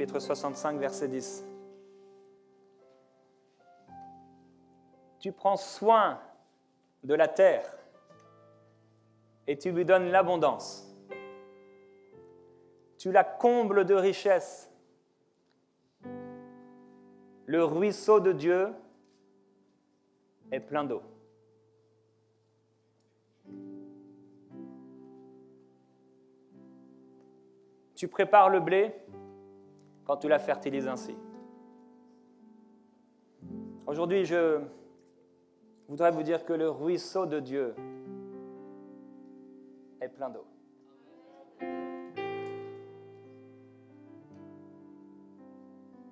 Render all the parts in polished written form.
chapitre 65, verset 10. Tu prends soin de la terre et tu lui donnes l'abondance. Tu la combles de richesses. Le ruisseau de Dieu est plein d'eau. Tu prépares le blé quand tu la fertilises ainsi. Aujourd'hui, je voudrais vous dire que le ruisseau de Dieu est plein d'eau.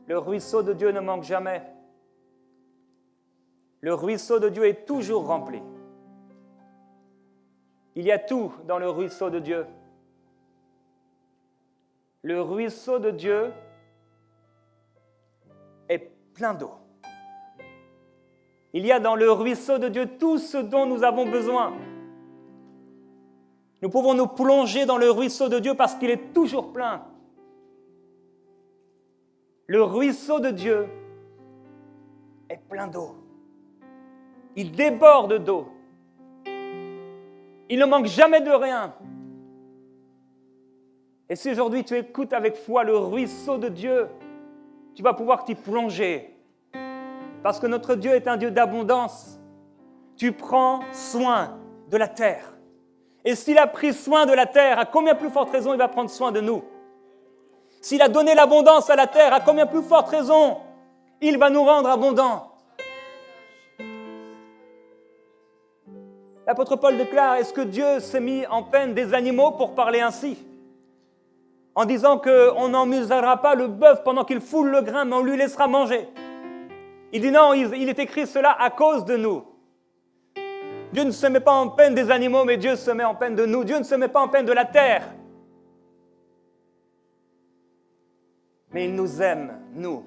Le ruisseau de Dieu ne manque jamais. Le ruisseau de Dieu est toujours rempli. Il y a tout dans le ruisseau de Dieu. Le ruisseau de Dieu est plein d'eau. Il y a dans le ruisseau de Dieu tout ce dont nous avons besoin. Nous pouvons nous plonger dans le ruisseau de Dieu parce qu'il est toujours plein. Le ruisseau de Dieu est plein d'eau. Il déborde d'eau. Il ne manque jamais de rien. Et si aujourd'hui tu écoutes avec foi le ruisseau de Dieu, tu vas pouvoir t'y plonger. Parce que notre Dieu est un Dieu d'abondance. Tu prends soin de la terre. Et s'il a pris soin de la terre, à combien plus forte raison il va prendre soin de nous? S'il a donné l'abondance à la terre, à combien plus forte raison il va nous rendre abondants? L'apôtre Paul déclare, est-ce que Dieu s'est mis en peine des animaux pour parler ainsi? En disant qu'on n'emmusera pas le bœuf pendant qu'il foule le grain, mais on lui laissera manger. Il dit non, il est écrit cela à cause de nous. Dieu ne se met pas en peine des animaux, mais Dieu se met en peine de nous. Dieu ne se met pas en peine de la terre. Mais il nous aime, nous.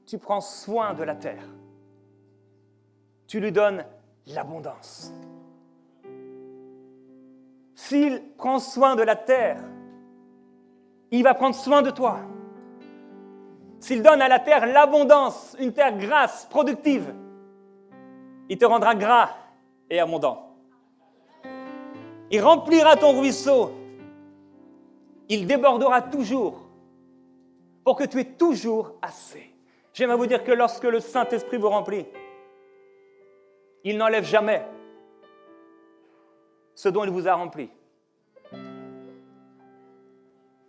Tu prends soin de la terre. Tu lui donnes l'abondance. S'il prend soin de la terre, il va prendre soin de toi. S'il donne à la terre l'abondance, une terre grasse, productive, il te rendra gras et abondant. Il remplira ton ruisseau. Il débordera toujours pour que tu aies toujours assez. J'aimerais vous dire que lorsque le Saint-Esprit vous remplit, il n'enlève jamais ce dont il vous a rempli.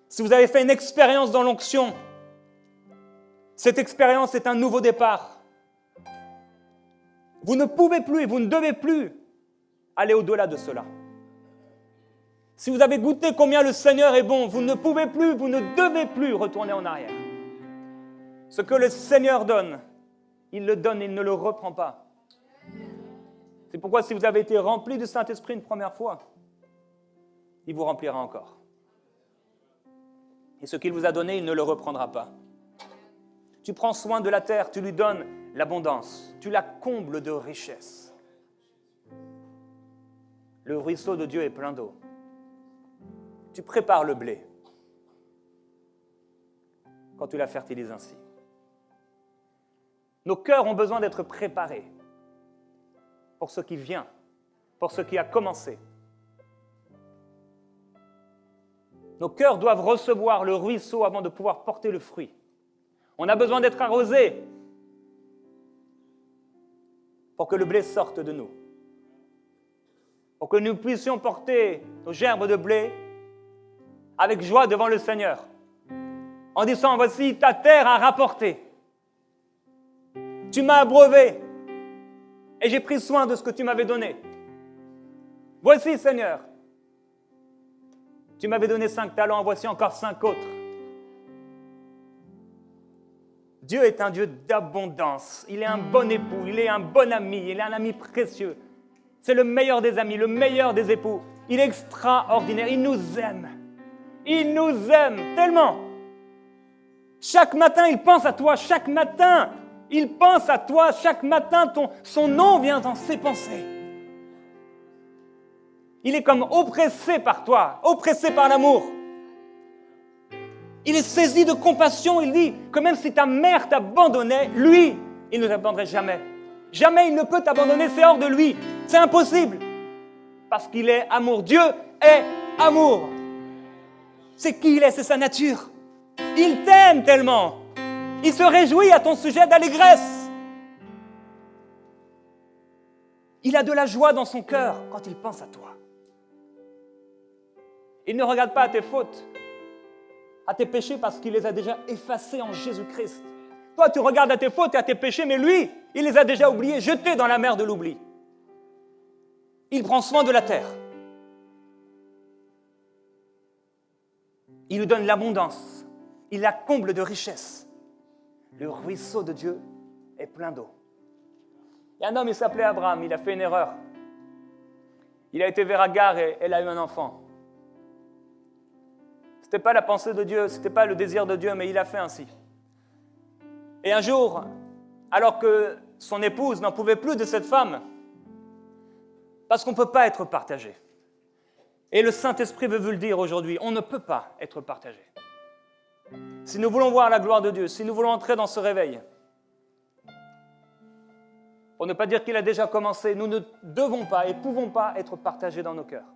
Si vous avez fait une expérience dans l'onction, cette expérience est un nouveau départ. Vous ne pouvez plus et vous ne devez plus aller au-delà de cela. Si vous avez goûté combien le Seigneur est bon, vous ne pouvez plus, vous ne devez plus retourner en arrière. Ce que le Seigneur donne, il le donne, il ne le reprend pas. C'est pourquoi si vous avez été rempli du Saint-Esprit une première fois, il vous remplira encore. Et ce qu'il vous a donné, il ne le reprendra pas. Tu prends soin de la terre, tu lui donnes l'abondance, tu la combles de richesses. Le ruisseau de Dieu est plein d'eau. Tu prépares le blé quand tu la fertilises ainsi. Nos cœurs ont besoin d'être préparés pour ce qui vient, pour ce qui a commencé. Nos cœurs doivent recevoir le ruisseau avant de pouvoir porter le fruit. On a besoin d'être arrosés pour que le blé sorte de nous. Pour que nous puissions porter nos gerbes de blé avec joie devant le Seigneur. En disant, voici ta terre a rapporté. Tu m'as abreuvé et j'ai pris soin de ce que tu m'avais donné. Voici, Seigneur, tu m'avais donné 5 talents, voici encore 5 autres. Dieu est un Dieu d'abondance. Il est un bon époux, il est un bon ami, il est un ami précieux. C'est le meilleur des amis, le meilleur des époux. Il est extraordinaire, il nous aime. Il nous aime tellement. Chaque matin, il pense à toi. Chaque matin, il pense à toi. Chaque matin, son nom vient dans ses pensées. Il est comme oppressé par toi, oppressé par l'amour. Il est saisi de compassion. Il dit que même si ta mère t'abandonnait, lui, il ne t'abandonnerait jamais. Jamais il ne peut t'abandonner, c'est hors de lui. C'est impossible. Parce qu'il est amour. Dieu est amour. C'est qui il est, c'est sa nature. Il t'aime tellement. Il se réjouit à ton sujet d'allégresse. Il a de la joie dans son cœur quand il pense à toi. Il ne regarde pas à tes fautes, à tes péchés, parce qu'il les a déjà effacés en Jésus-Christ. Toi, tu regardes à tes fautes et à tes péchés, mais lui, il les a déjà oubliés, jetés dans la mer de l'oubli. Il prend soin de la terre. Il lui donne l'abondance. Il la comble de richesses. Le ruisseau de Dieu est plein d'eau. Il y a un homme, il s'appelait Abraham, il a fait une erreur. Il a été vers Agar et elle a eu un enfant. Ce n'était pas la pensée de Dieu, ce n'était pas le désir de Dieu, mais il a fait ainsi. Et un jour, alors que son épouse n'en pouvait plus de cette femme, parce qu'on ne peut pas être partagé. Et le Saint-Esprit veut vous le dire aujourd'hui, on ne peut pas être partagé. Si nous voulons voir la gloire de Dieu, si nous voulons entrer dans ce réveil, pour ne pas dire qu'il a déjà commencé, nous ne devons pas et pouvons pas être partagés dans nos cœurs.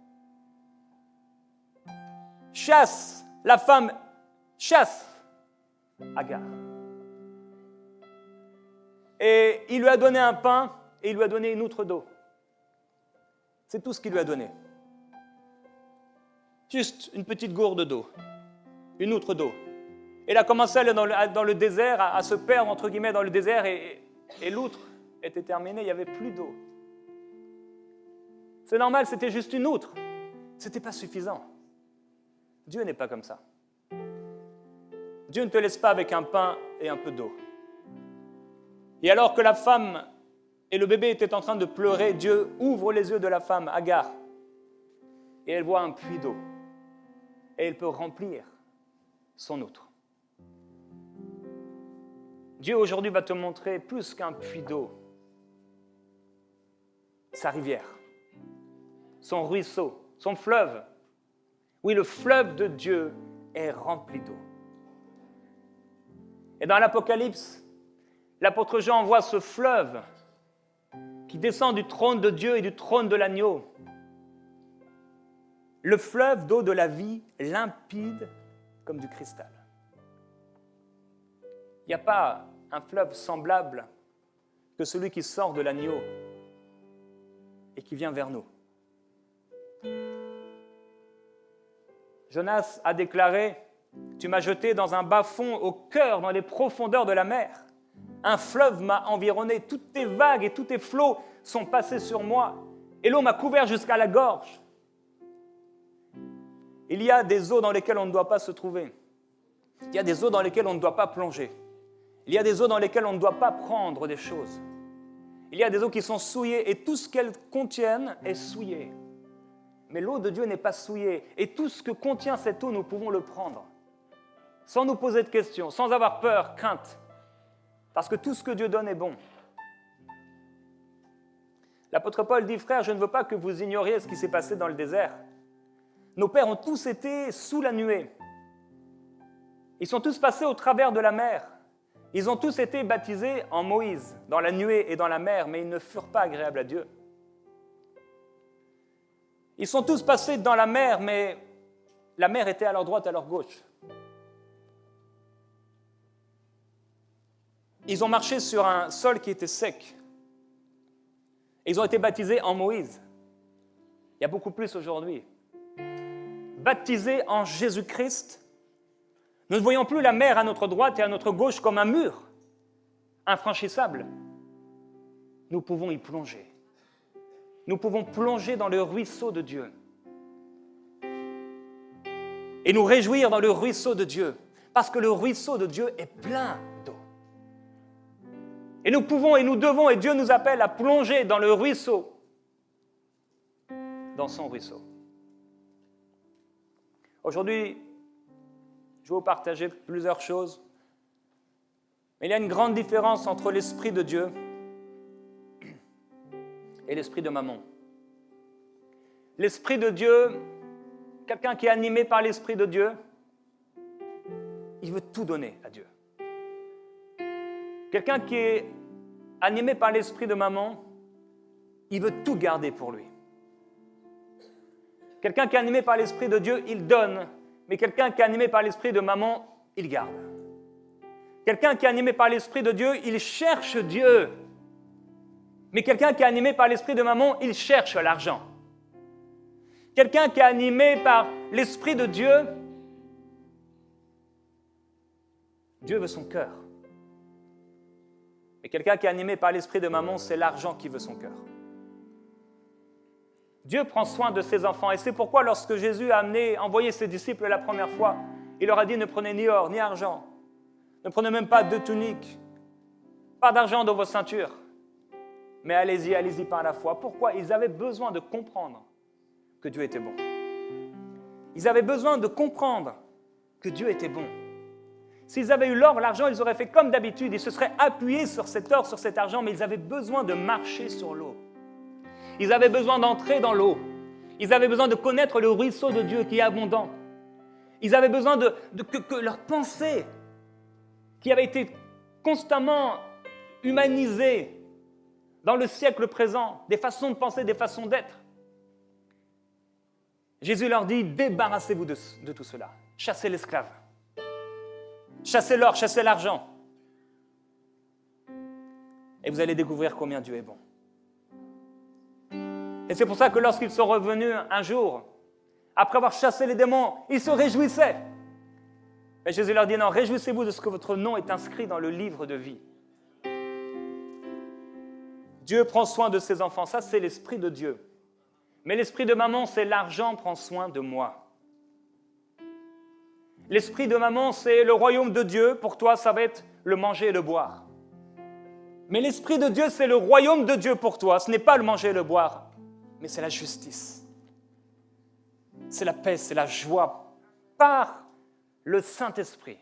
Chasse, la femme chasse Agar. Et il lui a donné un pain et il lui a donné une outre d'eau. C'est tout ce qu'il lui a donné. Juste une petite gourde d'eau, une outre d'eau. Elle a commencé à aller dans le désert, à se perdre entre guillemets dans le désert et l'outre était terminée, il n'y avait plus d'eau. C'est normal, c'était juste une outre. Ce n'était pas suffisant. Dieu n'est pas comme ça. Dieu ne te laisse pas avec un pain et un peu d'eau. Et alors que la femme et le bébé étaient en train de pleurer, Dieu ouvre les yeux de la femme, Agar, et elle voit un puits d'eau. Et elle peut remplir son outre. Dieu aujourd'hui va te montrer plus qu'un puits d'eau, sa rivière, son ruisseau, son fleuve. Oui, le fleuve de Dieu est rempli d'eau. Et dans l'Apocalypse, l'apôtre Jean voit ce fleuve qui descend du trône de Dieu et du trône de l'agneau. Le fleuve d'eau de la vie, limpide comme du cristal. Il n'y a pas un fleuve semblable que celui qui sort de l'agneau et qui vient vers nous. Jonas a déclaré « Tu m'as jeté dans un bas-fond, au cœur, dans les profondeurs de la mer. Un fleuve m'a environné, toutes tes vagues et tous tes flots sont passés sur moi, et l'eau m'a couvert jusqu'à la gorge. » Il y a des eaux dans lesquelles on ne doit pas se trouver. Il y a des eaux dans lesquelles on ne doit pas plonger. Il y a des eaux dans lesquelles on ne doit pas prendre des choses. Il y a des eaux qui sont souillées et tout ce qu'elles contiennent est souillé. Mais l'eau de Dieu n'est pas souillée. Et tout ce que contient cette eau, nous pouvons le prendre. Sans nous poser de questions, sans avoir peur, crainte. Parce que tout ce que Dieu donne est bon. L'apôtre Paul dit, frères, je ne veux pas que vous ignoriez ce qui s'est passé dans le désert. Nos pères ont tous été sous la nuée. Ils sont tous passés au travers de la mer. Ils ont tous été baptisés en Moïse, dans la nuée et dans la mer, mais ils ne furent pas agréables à Dieu. Ils sont tous passés dans la mer, mais la mer était à leur droite, à leur gauche. Ils ont marché sur un sol qui était sec. Ils ont été baptisés en Moïse. Il y a beaucoup plus aujourd'hui. Baptisés en Jésus-Christ, nous ne voyons plus la mer à notre droite et à notre gauche comme un mur infranchissable. Nous pouvons y plonger. Nous pouvons plonger dans le ruisseau de Dieu et nous réjouir dans le ruisseau de Dieu, parce que le ruisseau de Dieu est plein d'eau. Et nous pouvons et nous devons, et Dieu nous appelle à plonger dans le ruisseau, dans son ruisseau. Aujourd'hui, je vais vous partager plusieurs choses, mais il y a une grande différence entre l'Esprit de Dieu et l'esprit de Mammon. L'Esprit de Dieu, quelqu'un qui est animé par l'Esprit de Dieu, il veut tout donner à Dieu. Quelqu'un qui est animé par l'esprit de maman, il veut tout garder pour lui. Quelqu'un qui est animé par l'esprit de Dieu, il donne, mais quelqu'un qui est animé par l'esprit de maman, il garde. Quelqu'un qui est animé par l'esprit de Dieu, il cherche Dieu. Mais quelqu'un qui est animé par l'esprit de maman, il cherche l'argent. Quelqu'un qui est animé par l'esprit de Dieu, Dieu veut son cœur. Mais quelqu'un qui est animé par l'esprit de maman, c'est l'argent qui veut son cœur. Dieu prend soin de ses enfants. Et c'est pourquoi lorsque Jésus a envoyé ses disciples la première fois, il leur a dit, ne prenez ni or, ni argent. Ne prenez même pas de tunique. Pas d'argent dans vos ceintures. Mais allez-y par la foi. Pourquoi? Ils avaient besoin de comprendre que Dieu était bon. Ils avaient besoin de comprendre que Dieu était bon. S'ils avaient eu l'or, l'argent, ils auraient fait comme d'habitude. Ils se seraient appuyés sur cet or, sur cet argent, mais ils avaient besoin de marcher sur l'eau. Ils avaient besoin d'entrer dans l'eau. Ils avaient besoin de connaître le ruisseau de Dieu qui est abondant. Ils avaient besoin que leur pensée, qui avait été constamment humanisée dans le siècle présent, des façons de penser, des façons d'être. Jésus leur dit, débarrassez-vous de tout cela. Chassez l'esclave. Chassez l'or, chassez l'argent. Et vous allez découvrir combien Dieu est bon. Et c'est pour ça que lorsqu'ils sont revenus un jour, après avoir chassé les démons, ils se réjouissaient. Mais Jésus leur dit, non, réjouissez-vous de ce que votre nom est inscrit dans le livre de vie. Dieu prend soin de ses enfants, ça c'est l'esprit de Dieu. Mais l'esprit de maman, c'est l'argent prend soin de moi. L'esprit de maman, c'est le royaume de Dieu. Pour toi, ça va être le manger et le boire. Mais l'esprit de Dieu, c'est le royaume de Dieu pour toi. Ce n'est pas le manger et le boire, mais c'est la justice. C'est la paix, c'est la joie par le Saint-Esprit.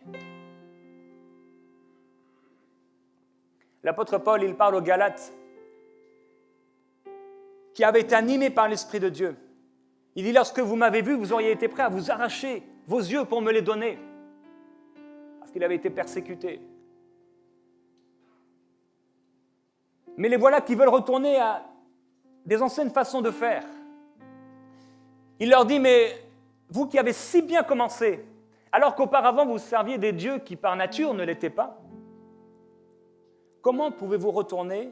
L'apôtre Paul, il parle aux Galates qui avaient été animés par l'Esprit de Dieu. Il dit, lorsque vous m'avez vu, vous auriez été prêts à vous arracher vos yeux pour me les donner. Parce qu'il avait été persécuté. Mais les voilà qui veulent retourner à des anciennes façons de faire. Il leur dit, mais vous qui avez si bien commencé, alors qu'auparavant vous serviez des dieux qui par nature ne l'étaient pas, comment pouvez-vous retourner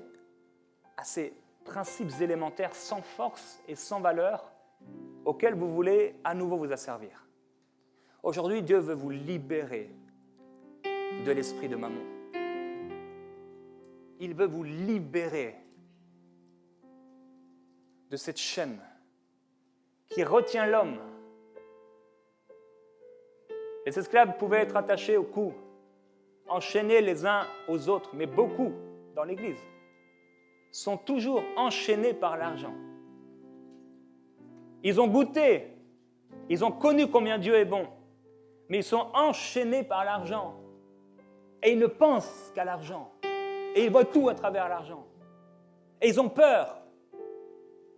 à ces principes élémentaires sans force et sans valeur auxquels vous voulez à nouveau vous asservir? Aujourd'hui, Dieu veut vous libérer de l'esprit de mammon. Il veut vous libérer de cette chaîne qui retient l'homme. Les esclaves pouvaient être attachés au cou, enchaînés les uns aux autres, mais beaucoup dans l'Église sont toujours enchaînés par l'argent. Ils ont goûté, ils ont connu combien Dieu est bon, mais ils sont enchaînés par l'argent. Et ils ne pensent qu'à l'argent. Et ils voient tout à travers l'argent. Et ils ont peur.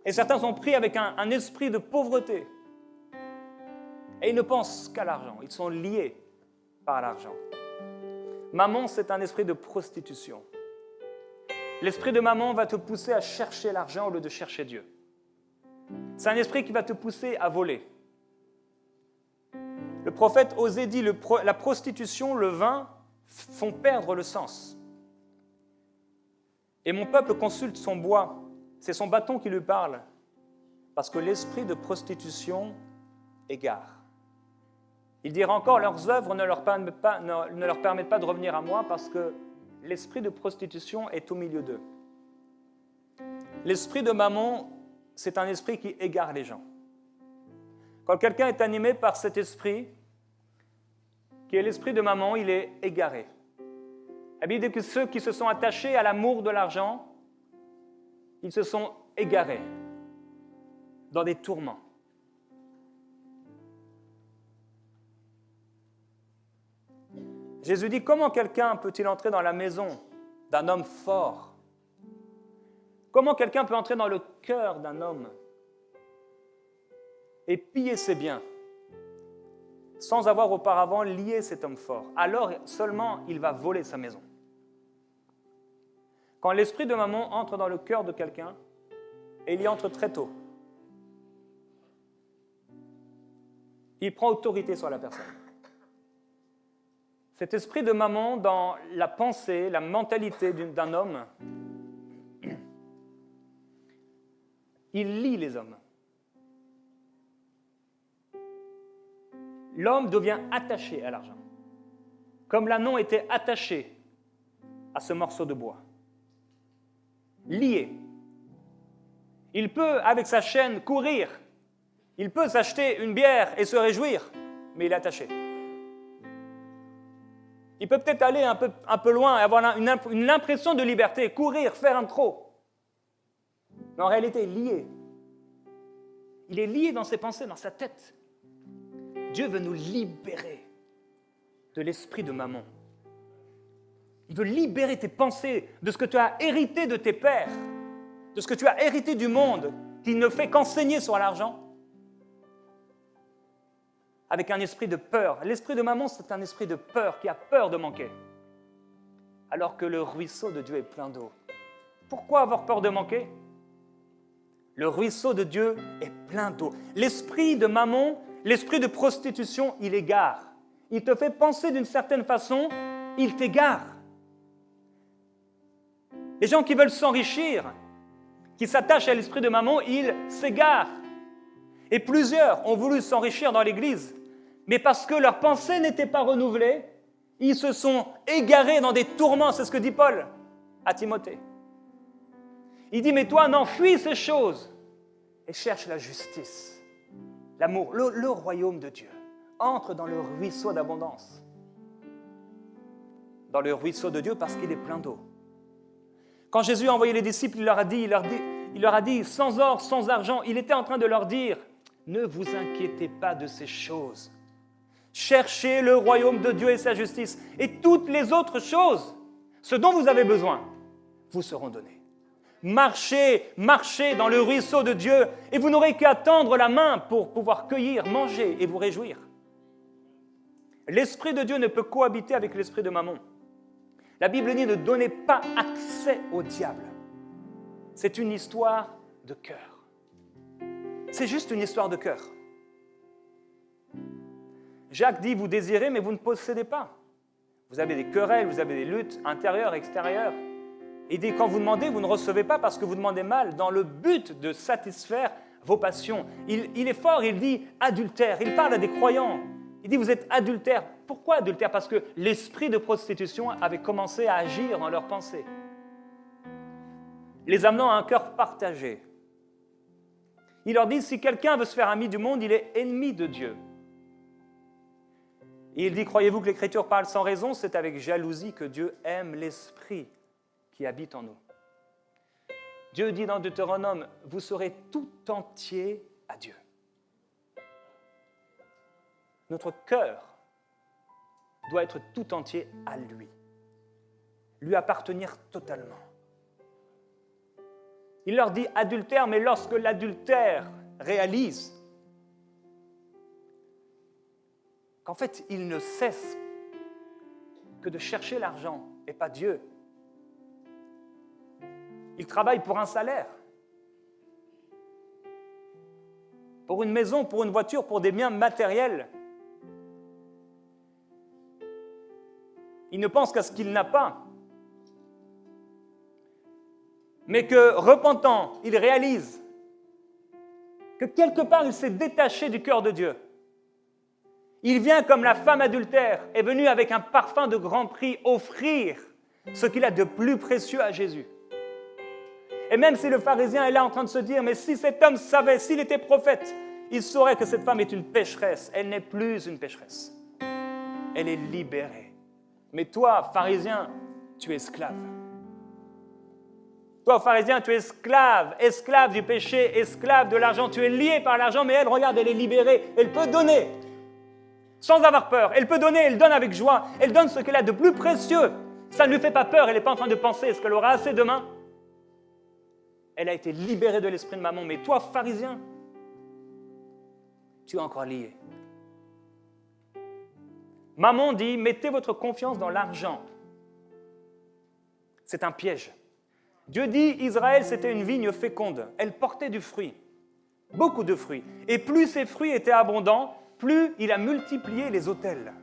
Et certains sont pris avec un esprit de pauvreté. Et ils ne pensent qu'à l'argent. Ils sont liés par l'argent. Mammon, c'est un esprit de prostitution. L'esprit de mammon va te pousser à chercher l'argent au lieu de chercher Dieu. C'est un esprit qui va te pousser à voler. Le prophète Osée dit, la prostitution, le vin, font perdre le sens. Et mon peuple consulte son bois, c'est son bâton qui lui parle, parce que l'esprit de prostitution égare. Il dira encore, leurs œuvres ne leur permettent pas de revenir à moi, parce que l'esprit de prostitution est au milieu d'eux. L'esprit de mammon, c'est un esprit qui égare les gens. Quand quelqu'un est animé par cet esprit, qui est l'esprit de mammon, il est égaré. La Bible dit que ceux qui se sont attachés à l'amour de l'argent, ils se sont égarés dans des tourments. Jésus dit, comment quelqu'un peut-il entrer dans la maison d'un homme fort? Comment quelqu'un peut entrer dans le cœur d'un homme et piller ses biens sans avoir auparavant lié cet homme fort. Alors seulement il va voler sa maison. Quand l'esprit de mammon entre dans le cœur de quelqu'un, et il y entre très tôt, il prend autorité sur la personne. Cet esprit de mammon, dans la pensée, la mentalité d'un homme, il lie les hommes. L'homme devient attaché à l'argent, comme l'ânon était attaché à ce morceau de bois. Lié. Il peut, avec sa chaîne, courir. Il peut s'acheter une bière et se réjouir, mais il est attaché. Il peut peut-être aller un peu loin et avoir une impression de liberté, courir, faire un trot. Mais en réalité, il est lié. Il est lié dans ses pensées, dans sa tête. Dieu veut nous libérer de l'esprit de mammon. Il veut libérer tes pensées de ce que tu as hérité de tes pères, de ce que tu as hérité du monde qui ne fait qu'enseigner sur l'argent, avec un esprit de peur. L'esprit de mammon, c'est un esprit de peur qui a peur de manquer, alors que le ruisseau de Dieu est plein d'eau. Pourquoi avoir peur de manquer? Le ruisseau de Dieu est plein d'eau. L'esprit de mammon, l'esprit de prostitution, il égare. Il te fait penser d'une certaine façon, il t'égare. Les gens qui veulent s'enrichir, qui s'attachent à l'esprit de mammon, ils s'égarent. Et plusieurs ont voulu s'enrichir dans l'Église, mais parce que leurs pensées n'étaient pas renouvelées, ils se sont égarés dans des tourments, c'est ce que dit Paul à Timothée. Il dit, mais toi, non, fuis ces choses et cherche la justice, l'amour, le royaume de Dieu. Entre dans le ruisseau d'abondance. Dans le ruisseau de Dieu parce qu'il est plein d'eau. Quand Jésus a envoyé les disciples, il leur a dit, sans or, sans argent, il était en train de leur dire, ne vous inquiétez pas de ces choses. Cherchez le royaume de Dieu et sa justice, et toutes les autres choses, ce dont vous avez besoin, vous seront données. Marchez, marchez dans le ruisseau de Dieu, et vous n'aurez qu'à tendre la main pour pouvoir cueillir, manger et vous réjouir. L'esprit de Dieu ne peut cohabiter avec l'esprit de mammon. La Bible dit ne donnez pas accès au diable. C'est une histoire de cœur. C'est juste une histoire de cœur. Jacques dit, vous désirez, mais vous ne possédez pas. Vous avez des querelles, vous avez des luttes intérieures, extérieures. Il dit, quand vous demandez, vous ne recevez pas parce que vous demandez mal, dans le but de satisfaire vos passions. Il est fort, il dit adultère. Il parle à des croyants. Il dit, vous êtes adultères. Pourquoi adultère? Parce que l'esprit de prostitution avait commencé à agir dans leurs pensées, les amenant à un cœur partagé. Il leur dit, si quelqu'un veut se faire ami du monde, il est ennemi de Dieu. Et il dit, croyez-vous que l'Écriture parle sans raison? C'est avec jalousie que Dieu aime l'esprit qui habite en nous. Dieu dit dans Deutéronome, vous serez tout entier à Dieu. Notre cœur doit être tout entier à lui appartenir totalement. Il leur dit adultère, mais lorsque l'adultère réalise qu'en fait, il ne cesse que de chercher l'argent et pas Dieu. Il travaille pour un salaire, pour une maison, pour une voiture, pour des biens matériels. Il ne pense qu'à ce qu'il n'a pas. Mais que, repentant, il réalise que quelque part, il s'est détaché du cœur de Dieu. Il vient comme la femme adultère, est venue avec un parfum de grand prix offrir ce qu'il a de plus précieux à Jésus. Et même si le pharisien est là en train de se dire, mais si cet homme savait, s'il était prophète, il saurait que cette femme est une pécheresse. Elle n'est plus une pécheresse. Elle est libérée. Mais toi, pharisien, tu es esclave. Toi, pharisien, tu es esclave, esclave du péché, esclave de l'argent. Tu es lié par l'argent, mais elle, regarde, elle est libérée. Elle peut donner sans avoir peur. Elle peut donner, elle donne avec joie. Elle donne ce qu'elle a de plus précieux. Ça ne lui fait pas peur. Elle n'est pas en train de penser, est-ce qu'elle aura assez demain? Elle a été libérée de l'esprit de mammon. Mais toi, pharisien, tu es encore lié. Mammon dit, mettez votre confiance dans l'argent. C'est un piège. Dieu dit, Israël, c'était une vigne féconde. Elle portait du fruit, beaucoup de fruits. Et plus ses fruits étaient abondants, plus il a multiplié les autels.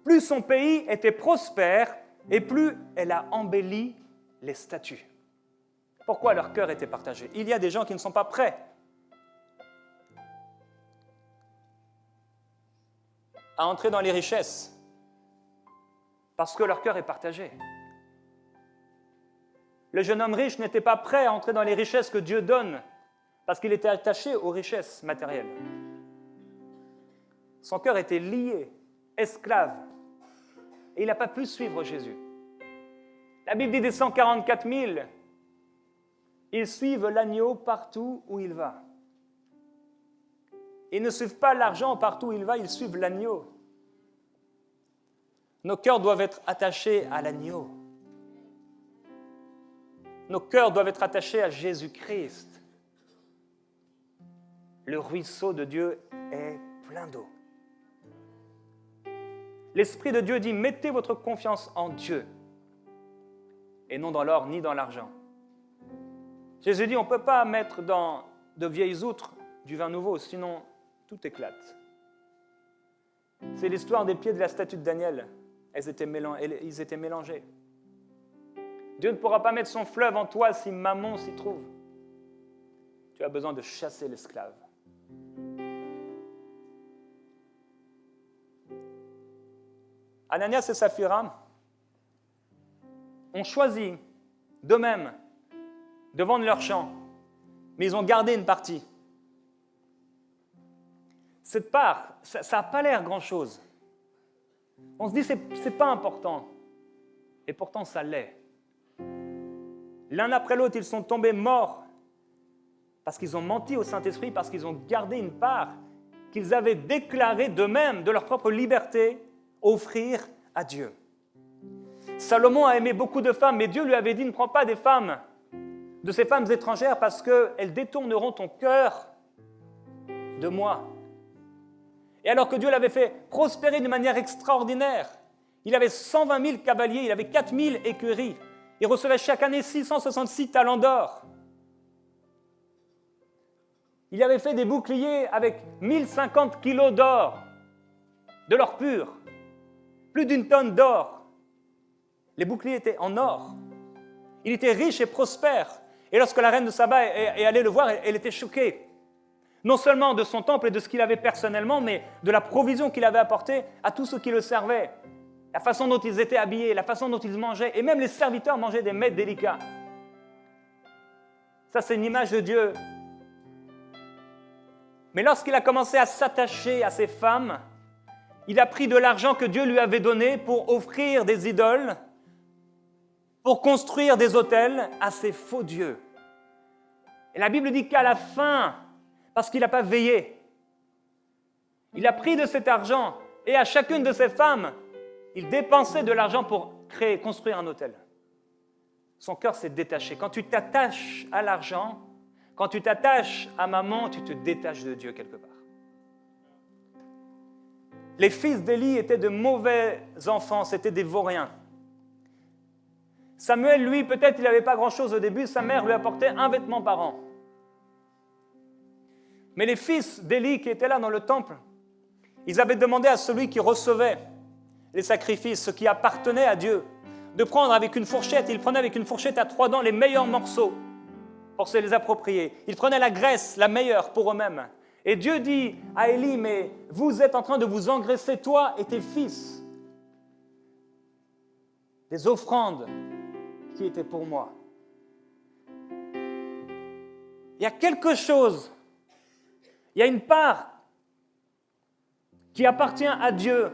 Plus son pays était prospère et plus elle a embelli les statues. Pourquoi leur cœur était partagé? Il y a des gens qui ne sont pas prêts à entrer dans les richesses parce que leur cœur est partagé. Le jeune homme riche n'était pas prêt à entrer dans les richesses que Dieu donne parce qu'il était attaché aux richesses matérielles. Son cœur était lié, esclave, et il n'a pas pu suivre Jésus. La Bible dit des 144 000, ils suivent l'agneau partout où il va. Ils ne suivent pas l'argent partout où il va, ils suivent l'agneau. Nos cœurs doivent être attachés à l'agneau. Nos cœurs doivent être attachés à Jésus-Christ. Le ruisseau de Dieu est plein d'eau. L'Esprit de Dieu dit, mettez votre confiance en Dieu et non dans l'or ni dans l'argent. Jésus dit, on ne peut pas mettre dans de vieilles outres du vin nouveau, sinon tout éclate. C'est l'histoire des pieds de la statue de Daniel. Ils étaient mélangés. Dieu ne pourra pas mettre son fleuve en toi si Mammon s'y trouve. Tu as besoin de chasser l'esclave. Ananias et Saphira ont choisi d'eux-mêmes de vendre leur champ, mais ils ont gardé une partie. Cette part, ça n'a pas l'air grand-chose. On se dit, c'est pas important. Et pourtant, ça l'est. L'un après l'autre, ils sont tombés morts parce qu'ils ont menti au Saint-Esprit, parce qu'ils ont gardé une part qu'ils avaient déclarée d'eux-mêmes, de leur propre liberté, offrir à Dieu. Salomon a aimé beaucoup de femmes, mais Dieu lui avait dit, ne prends pas des femmes, de ces femmes étrangères, parce qu'elles détourneront ton cœur de moi. Et alors que Dieu l'avait fait prospérer d'une manière extraordinaire, il avait 120 000 cavaliers, il avait 4 000 écuries, il recevait chaque année 666 talents d'or. Il avait fait des boucliers avec 1050 kilos d'or, de l'or pur, plus d'une tonne d'or. Les boucliers étaient en or. Il était riche et prospère. Et lorsque la reine de Saba est allée le voir, elle était choquée. Non seulement de son temple et de ce qu'il avait personnellement, mais de la provision qu'il avait apportée à tous ceux qui le servaient. La façon dont ils étaient habillés, la façon dont ils mangeaient, et même les serviteurs mangeaient des mets délicats. Ça, c'est une image de Dieu. Mais lorsqu'il a commencé à s'attacher à ces femmes, il a pris de l'argent que Dieu lui avait donné pour offrir des idoles, pour construire des autels à ces faux dieux. Et la Bible dit qu'à la fin, parce qu'il n'a pas veillé, il a pris de cet argent et à chacune de ces femmes, il dépensait de l'argent pour construire un autel. Son cœur s'est détaché. Quand tu t'attaches à l'argent, quand tu t'attaches à maman, tu te détaches de Dieu quelque part. Les fils d'Élie étaient de mauvais enfants, c'étaient des vauriens. Samuel, lui, peut-être il n'avait pas grand-chose au début, sa mère lui apportait un vêtement par an. Mais les fils d'Élie qui étaient là dans le temple, ils avaient demandé à celui qui recevait les sacrifices, ce qui appartenait à Dieu, de prendre avec une fourchette. Ils prenaient avec une fourchette à 3 dents les meilleurs morceaux pour se les approprier. Ils prenaient la graisse, la meilleure pour eux-mêmes. Et Dieu dit à Élie, mais vous êtes en train de vous engraisser, toi et tes fils, des offrandes qui étaient pour moi. Il y a quelque chose, il y a une part qui appartient à Dieu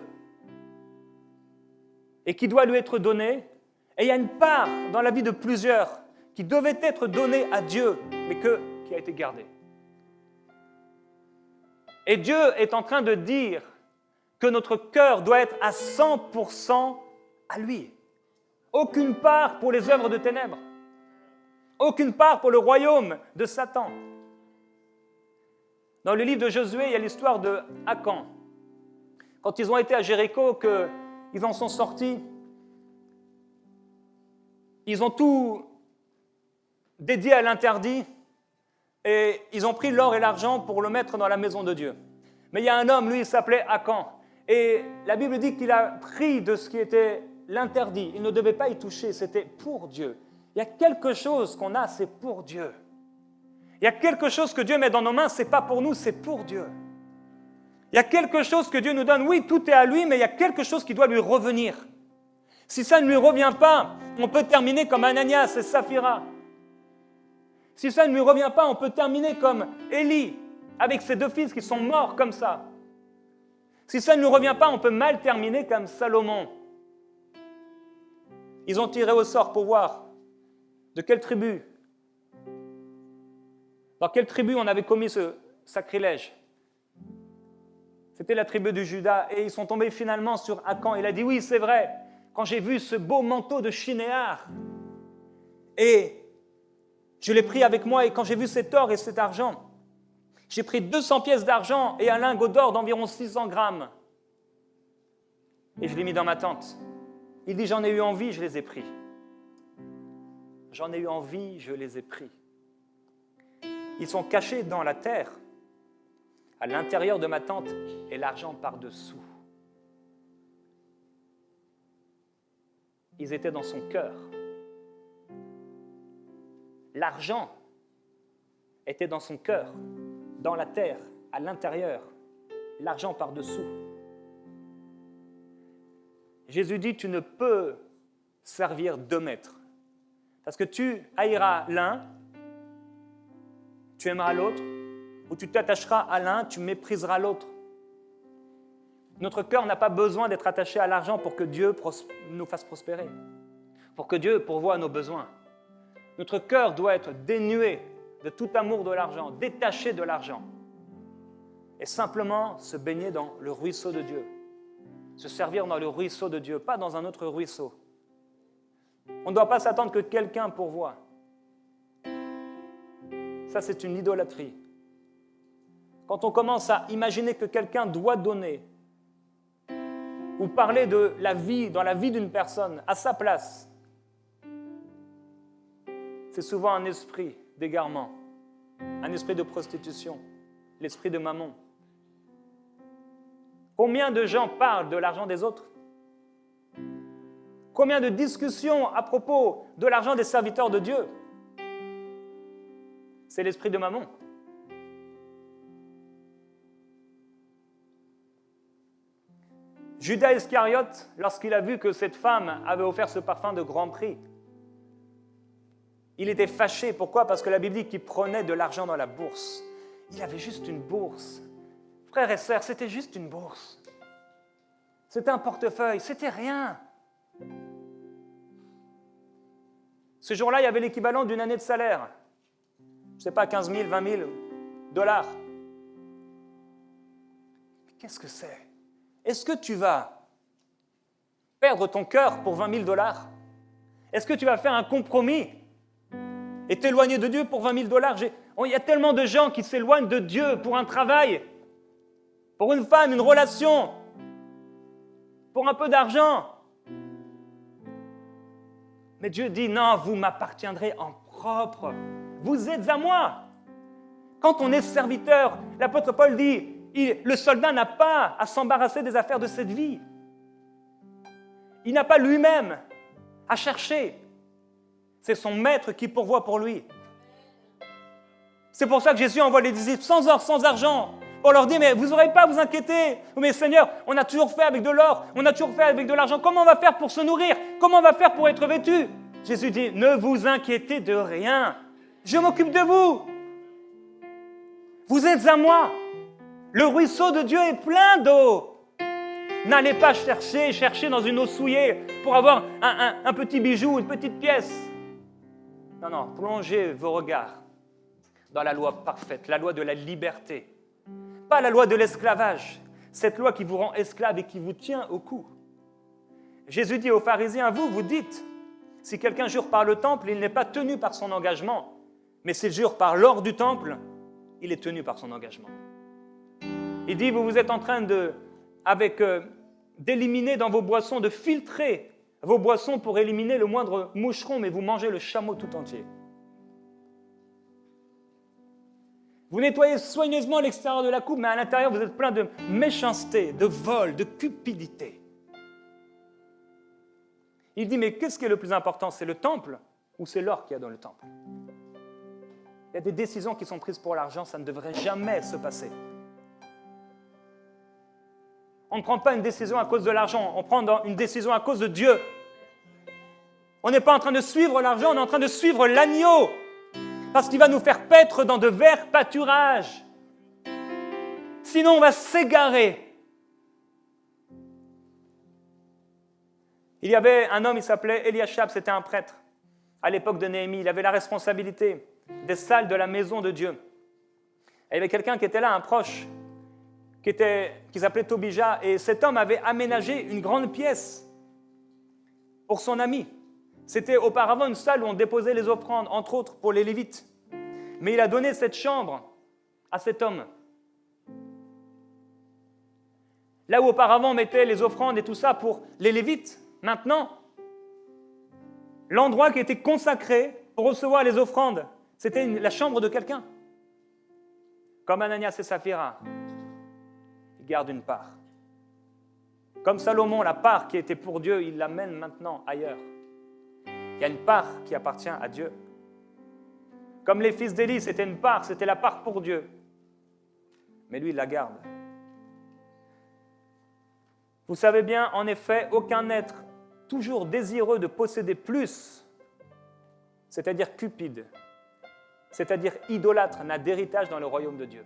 et qui doit lui être donnée, et il y a une part dans la vie de plusieurs qui devait être donnée à Dieu, mais qui a été gardée. Et Dieu est en train de dire que notre cœur doit être à 100% à lui. Aucune part pour les œuvres de ténèbres. Aucune part pour le royaume de Satan. Dans le livre de Josué, il y a l'histoire de Akan. Quand ils ont été à Jéricho, qu'ils en sont sortis, ils ont tout dédié à l'interdit et ils ont pris l'or et l'argent pour le mettre dans la maison de Dieu. Mais il y a un homme, lui, il s'appelait Akan. Et la Bible dit qu'il a pris de ce qui était l'interdit. Il ne devait pas y toucher, c'était pour Dieu. Il y a quelque chose qu'on a, c'est pour Dieu. Il y a quelque chose que Dieu met dans nos mains, ce n'est pas pour nous, c'est pour Dieu. Il y a quelque chose que Dieu nous donne, oui, tout est à lui, mais il y a quelque chose qui doit lui revenir. Si ça ne lui revient pas, on peut terminer comme Ananias et Saphira. Si ça ne lui revient pas, on peut terminer comme Élie, avec ses 2 fils qui sont morts comme ça. Si ça ne lui revient pas, on peut mal terminer comme Salomon. Ils ont tiré au sort pour voir de quelle tribu, dans quelle tribu on avait commis ce sacrilège. C'était la tribu de Juda, et ils sont tombés finalement sur Akan. Il a dit, oui, c'est vrai, quand j'ai vu ce beau manteau de Shinéar, et je l'ai pris avec moi, et quand j'ai vu cet or et cet argent, j'ai pris 200 pièces d'argent et un lingot d'or d'environ 600 grammes. Et je l'ai mis dans ma tente. Il dit, j'en ai eu envie, je les ai pris. J'en ai eu envie, je les ai pris. Ils sont cachés dans la terre, à l'intérieur de ma tente, et l'argent par-dessous. Ils étaient dans son cœur. L'argent était dans son cœur, dans la terre, à l'intérieur, l'argent par-dessous. Jésus dit, tu ne peux servir 2 maîtres, parce que tu haïras l'un, tu aimeras l'autre, ou tu t'attacheras à l'un, tu mépriseras l'autre. Notre cœur n'a pas besoin d'être attaché à l'argent pour que Dieu nous fasse prospérer, pour que Dieu pourvoie à nos besoins. Notre cœur doit être dénué de tout amour de l'argent, détaché de l'argent, et simplement se baigner dans le ruisseau de Dieu, se servir dans le ruisseau de Dieu, pas dans un autre ruisseau. On ne doit pas s'attendre que quelqu'un pourvoie. Ça, c'est une idolâtrie. Quand on commence à imaginer que quelqu'un doit donner, ou parler de la vie, dans la vie d'une personne, à sa place, c'est souvent un esprit d'égarement, un esprit de prostitution, l'esprit de mammon. Combien de gens parlent de l'argent des autres? Combien de discussions à propos de l'argent des serviteurs de Dieu? C'est l'esprit de mammon. Judas Iscariote, lorsqu'il a vu que cette femme avait offert ce parfum de grand prix, il était fâché. Pourquoi? Parce que la Bible dit qu'il prenait de l'argent dans la bourse. Il avait juste une bourse. Frères et sœurs, c'était juste une bourse. C'était un portefeuille, c'était rien. Ce jour-là, il y avait l'équivalent d'une année de salaire. Je ne sais pas, 15 000, 20 000 dollars. Qu'est-ce que c'est? Est-ce que tu vas perdre ton cœur pour 20 000 dollars? Est-ce que tu vas faire un compromis et t'éloigner de Dieu pour 20 000 dollars? Il y a tellement de gens qui s'éloignent de Dieu pour un travail, pour une femme, une relation, pour un peu d'argent. Mais Dieu dit, non, vous m'appartiendrez en propre. Vous êtes à moi. Quand on est serviteur, l'apôtre Paul dit, le soldat n'a pas à s'embarrasser des affaires de cette vie. Il n'a pas lui-même à chercher. C'est son maître qui pourvoit pour lui. C'est pour ça que Jésus envoie les disciples sans or, sans argent, pour leur dire, mais vous n'aurez pas à vous inquiéter. Mais Seigneur, on a toujours fait avec de l'or, on a toujours fait avec de l'argent. Comment on va faire pour se nourrir? Comment on va faire pour être vêtu? Jésus dit, ne vous inquiétez de rien. Je m'occupe de vous. Vous êtes à moi. Le ruisseau de Dieu est plein d'eau. N'allez pas chercher dans une eau souillée pour avoir un petit bijou, une petite pièce. Non, non, plongez vos regards dans la loi parfaite, la loi de la liberté. Pas la loi de l'esclavage, cette loi qui vous rend esclave et qui vous tient au cou. Jésus dit aux pharisiens, vous dites, si quelqu'un jure par le temple, il n'est pas tenu par son engagement. Mais s'il jure par l'or du temple, il est tenu par son engagement. Il dit, vous êtes en train de d'éliminer dans vos boissons, de filtrer vos boissons pour éliminer le moindre moucheron, mais vous mangez le chameau tout entier. Vous nettoyez soigneusement l'extérieur de la coupe, mais à l'intérieur, vous êtes plein de méchanceté, de vol, de cupidité. Il dit, mais qu'est-ce qui est le plus important? C'est le temple ou c'est l'or qu'il y a dans le temple? Il y a des décisions qui sont prises pour l'argent, ça ne devrait jamais se passer. On ne prend pas une décision à cause de l'argent, on prend une décision à cause de Dieu. On n'est pas en train de suivre l'argent, on est en train de suivre l'agneau, parce qu'il va nous faire paître dans de verts pâturages. Sinon, on va s'égarer. Il y avait un homme, il s'appelait Eliashab, c'était un prêtre. À l'époque de Néhémie, il avait la responsabilité des salles de la maison de Dieu. Et il y avait quelqu'un qui était là, un proche, qui s'appelait Tobija, et cet homme avait aménagé une grande pièce pour son ami. C'était auparavant une salle où on déposait les offrandes, entre autres pour les Lévites. Mais il a donné cette chambre à cet homme. Là où auparavant on mettait les offrandes et tout ça pour les Lévites, maintenant, l'endroit qui était consacré pour recevoir les offrandes, c'était la chambre de quelqu'un. Comme Ananias et Saphira, il garde une part. Comme Salomon, la part qui était pour Dieu, il l'amène maintenant ailleurs. Il y a une part qui appartient à Dieu. Comme les fils d'Élie, c'était une part, c'était la part pour Dieu. Mais lui, il la garde. Vous savez bien, en effet, aucun être toujours désireux de posséder plus, c'est-à-dire cupide, c'est-à-dire idolâtre, n'a d'héritage dans le royaume de Dieu.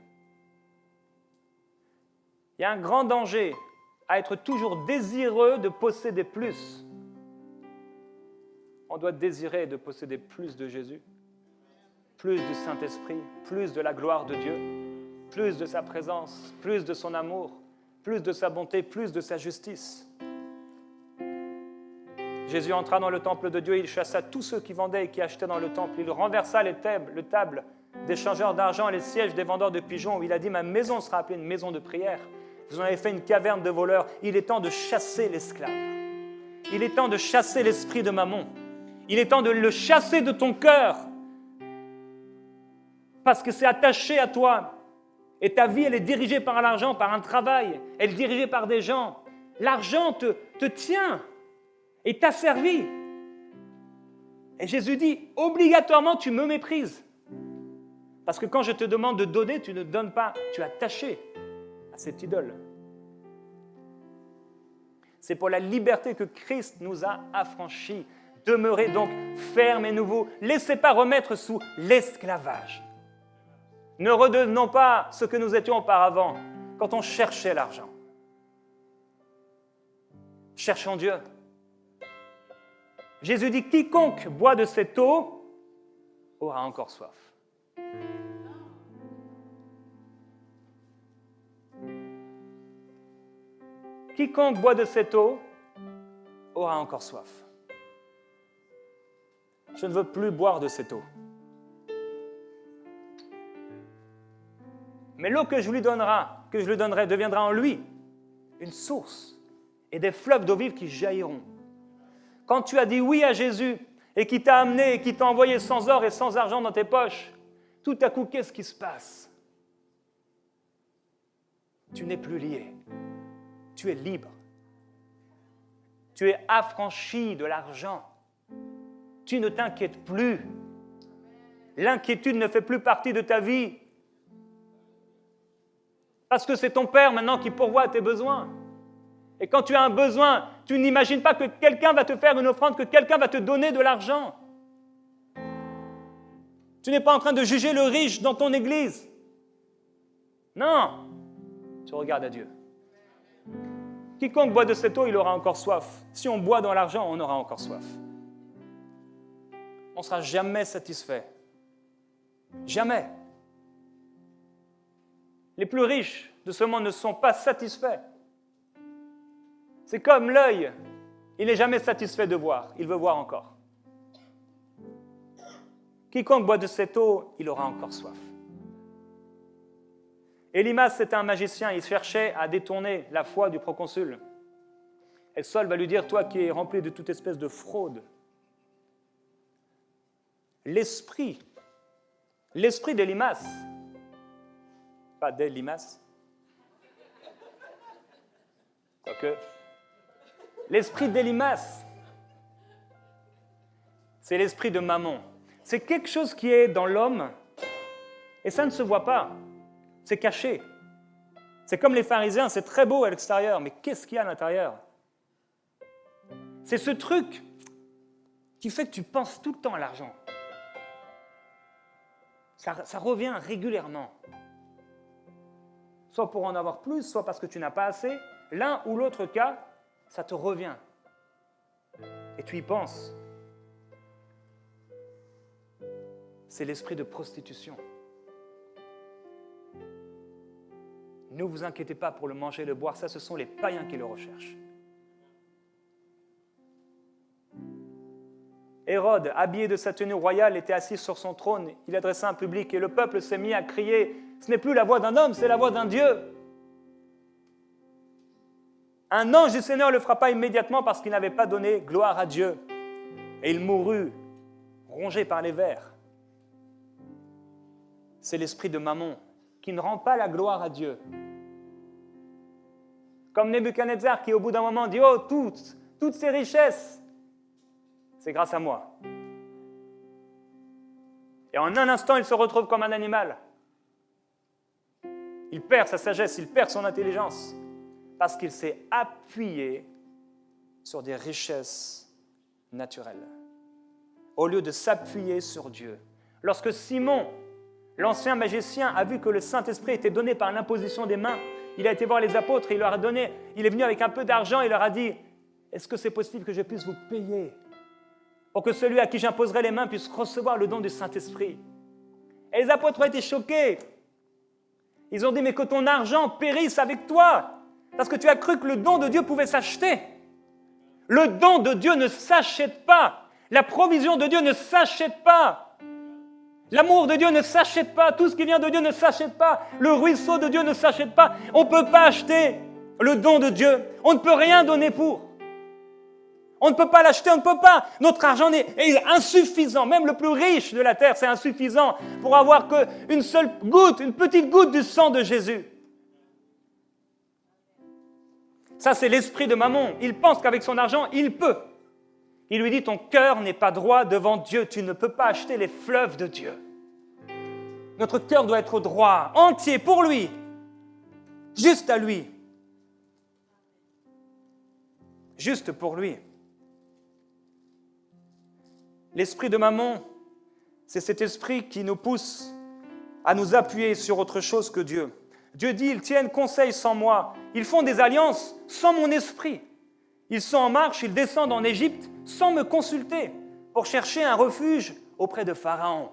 Il y a un grand danger à être toujours désireux de posséder plus. On doit désirer de posséder plus de Jésus, plus du Saint-Esprit, plus de la gloire de Dieu, plus de sa présence, plus de son amour, plus de sa bonté, plus de sa justice. Jésus entra dans le temple de Dieu, il chassa tous ceux qui vendaient et qui achetaient dans le temple. Il renversa les tables des changeurs d'argent et les sièges des vendeurs de pigeons, où il a dit « Ma maison sera appelée une maison de prière. Vous en avez fait une caverne de voleurs. » Il est temps de chasser l'esclave. Il est temps de chasser l'esprit de Mammon. Il est temps de le chasser de ton cœur. Parce que c'est attaché à toi. Et ta vie, elle est dirigée par l'argent, par un travail. Elle est dirigée par des gens. L'argent te tient et t'asservit. Et Jésus dit, obligatoirement, tu me méprises. Parce que quand je te demande de donner, tu ne donnes pas. Tu es attaché à cette idole. C'est pour la liberté que Christ nous a affranchis. Demeurez donc fermes et nouveaux. Laissez pas remettre sous l'esclavage. Ne redevenons pas ce que nous étions auparavant, quand on cherchait l'argent. Cherchons Dieu. Jésus dit, quiconque boit de cette eau aura encore soif. Quiconque boit de cette eau aura encore soif. Je ne veux plus boire de cette eau. Mais l'eau que je lui donnerai, deviendra en lui une source et des fleuves d'eau vive qui jailliront. Quand tu as dit oui à Jésus et qu'il t'a amené et qu'il t'a envoyé sans or et sans argent dans tes poches, tout à coup, qu'est-ce qui se passe? Tu n'es plus lié. Tu es libre. Tu es affranchi de l'argent. Tu ne t'inquiètes plus. L'inquiétude ne fait plus partie de ta vie. Parce que c'est ton Père maintenant qui pourvoit à tes besoins. Et quand tu as un besoin, tu n'imagines pas que quelqu'un va te faire une offrande, que quelqu'un va te donner de l'argent. Tu n'es pas en train de juger le riche dans ton église. Non, tu regardes à Dieu. Quiconque boit de cette eau, il aura encore soif. Si on boit dans l'argent, on aura encore soif. On ne sera jamais satisfait. Jamais. Les plus riches de ce monde ne sont pas satisfaits. C'est comme l'œil. Il n'est jamais satisfait de voir. Il veut voir encore. Quiconque boit de cette eau, il aura encore soif. Élimas, c'était un magicien, il cherchait à détourner la foi du proconsul. Et Saul va lui dire, toi qui es rempli de toute espèce de fraude, l'esprit d'Élimas, pas d'Élimas, quoique, l'esprit d'Élimas, c'est l'esprit de Mammon. C'est quelque chose qui est dans l'homme, et ça ne se voit pas, c'est caché. C'est comme les pharisiens, c'est très beau à l'extérieur, mais qu'est-ce qu'il y a à l'intérieur? C'est ce truc qui fait que tu penses tout le temps à l'argent. Ça revient régulièrement. Soit pour en avoir plus, soit parce que tu n'as pas assez. L'un ou l'autre cas, ça te revient. Et tu y penses. C'est l'esprit de prostitution. Ne vous inquiétez pas pour le manger et le boire, ça ce sont les païens qui le recherchent. Hérode, habillé de sa tenue royale, était assis sur son trône. Il adressa un public et le peuple s'est mis à crier « Ce n'est plus la voix d'un homme, c'est la voix d'un Dieu !» Un ange du Seigneur le frappa immédiatement parce qu'il n'avait pas donné gloire à Dieu. Et il mourut, rongé par les vers. C'est l'esprit de Mammon qui ne rend pas la gloire à Dieu. Comme Nebuchadnezzar qui, au bout d'un moment, dit « Oh, toutes ces richesses, c'est grâce à moi. » Et en un instant, il se retrouve comme un animal. Il perd sa sagesse, il perd son intelligence, parce qu'il s'est appuyé sur des richesses naturelles, au lieu de s'appuyer sur Dieu. Lorsque Simon, l'ancien magicien, a vu que le Saint-Esprit était donné par l'imposition des mains, il a été voir les apôtres, il leur a donné, il est venu avec un peu d'argent, il leur a dit « Est-ce que c'est possible que je puisse vous payer pour que celui à qui j'imposerai les mains puisse recevoir le don du Saint-Esprit ?» Et les apôtres ont été choqués. Ils ont dit « Mais que ton argent périsse avec toi, parce que tu as cru que le don de Dieu pouvait s'acheter. » Le don de Dieu ne s'achète pas. La provision de Dieu ne s'achète pas. L'amour de Dieu ne s'achète pas. Tout ce qui vient de Dieu ne s'achète pas. Le ruisseau de Dieu ne s'achète pas. On ne peut pas acheter le don de Dieu. On ne peut rien donner pour. On ne peut pas l'acheter, on ne peut pas. Notre argent est insuffisant. Même le plus riche de la terre, c'est insuffisant pour avoir qu'une seule goutte, une petite goutte du sang de Jésus. Ça, c'est l'esprit de Mammon. Il pense qu'avec son argent, il peut. Il lui dit, ton cœur n'est pas droit devant Dieu. Tu ne peux pas acheter les fleuves de Dieu. Notre cœur doit être droit, entier, pour lui. Juste à lui. Juste pour lui. L'esprit de Mammon, c'est cet esprit qui nous pousse à nous appuyer sur autre chose que Dieu. Dieu dit, ils tiennent conseil sans moi. Ils font des alliances sans mon esprit. Ils sont en marche, ils descendent en Égypte sans me consulter pour chercher un refuge auprès de Pharaon.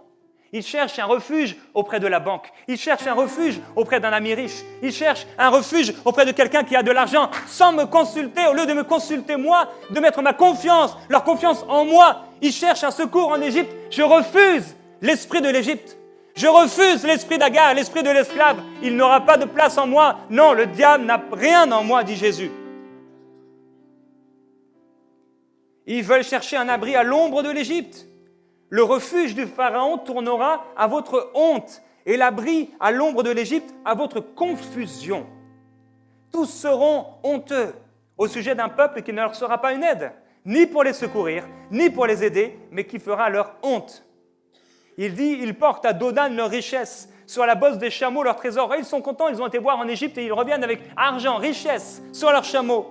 Ils cherchent un refuge auprès de la banque. Ils cherchent un refuge auprès d'un ami riche. Ils cherchent un refuge auprès de quelqu'un qui a de l'argent sans me consulter. Au lieu de me consulter moi, de mettre ma confiance, leur confiance en moi, ils cherchent un secours en Égypte. Je refuse l'esprit de l'Égypte. Je refuse l'esprit d'Agar, l'esprit de l'esclave. Il n'aura pas de place en moi. Non, le diable n'a rien en moi, dit Jésus. Ils veulent chercher un abri à l'ombre de l'Égypte. Le refuge du Pharaon tournera à votre honte et l'abri à l'ombre de l'Égypte à votre confusion. Tous seront honteux au sujet d'un peuple qui ne leur sera pas une aide, ni pour les secourir, ni pour les aider, mais qui fera leur honte. Il dit, ils portent à Dodan leur richesse, sur la bosse des chameaux leur trésor. Et ils sont contents, ils ont été voir en Égypte et ils reviennent avec argent, richesse, sur leurs chameaux,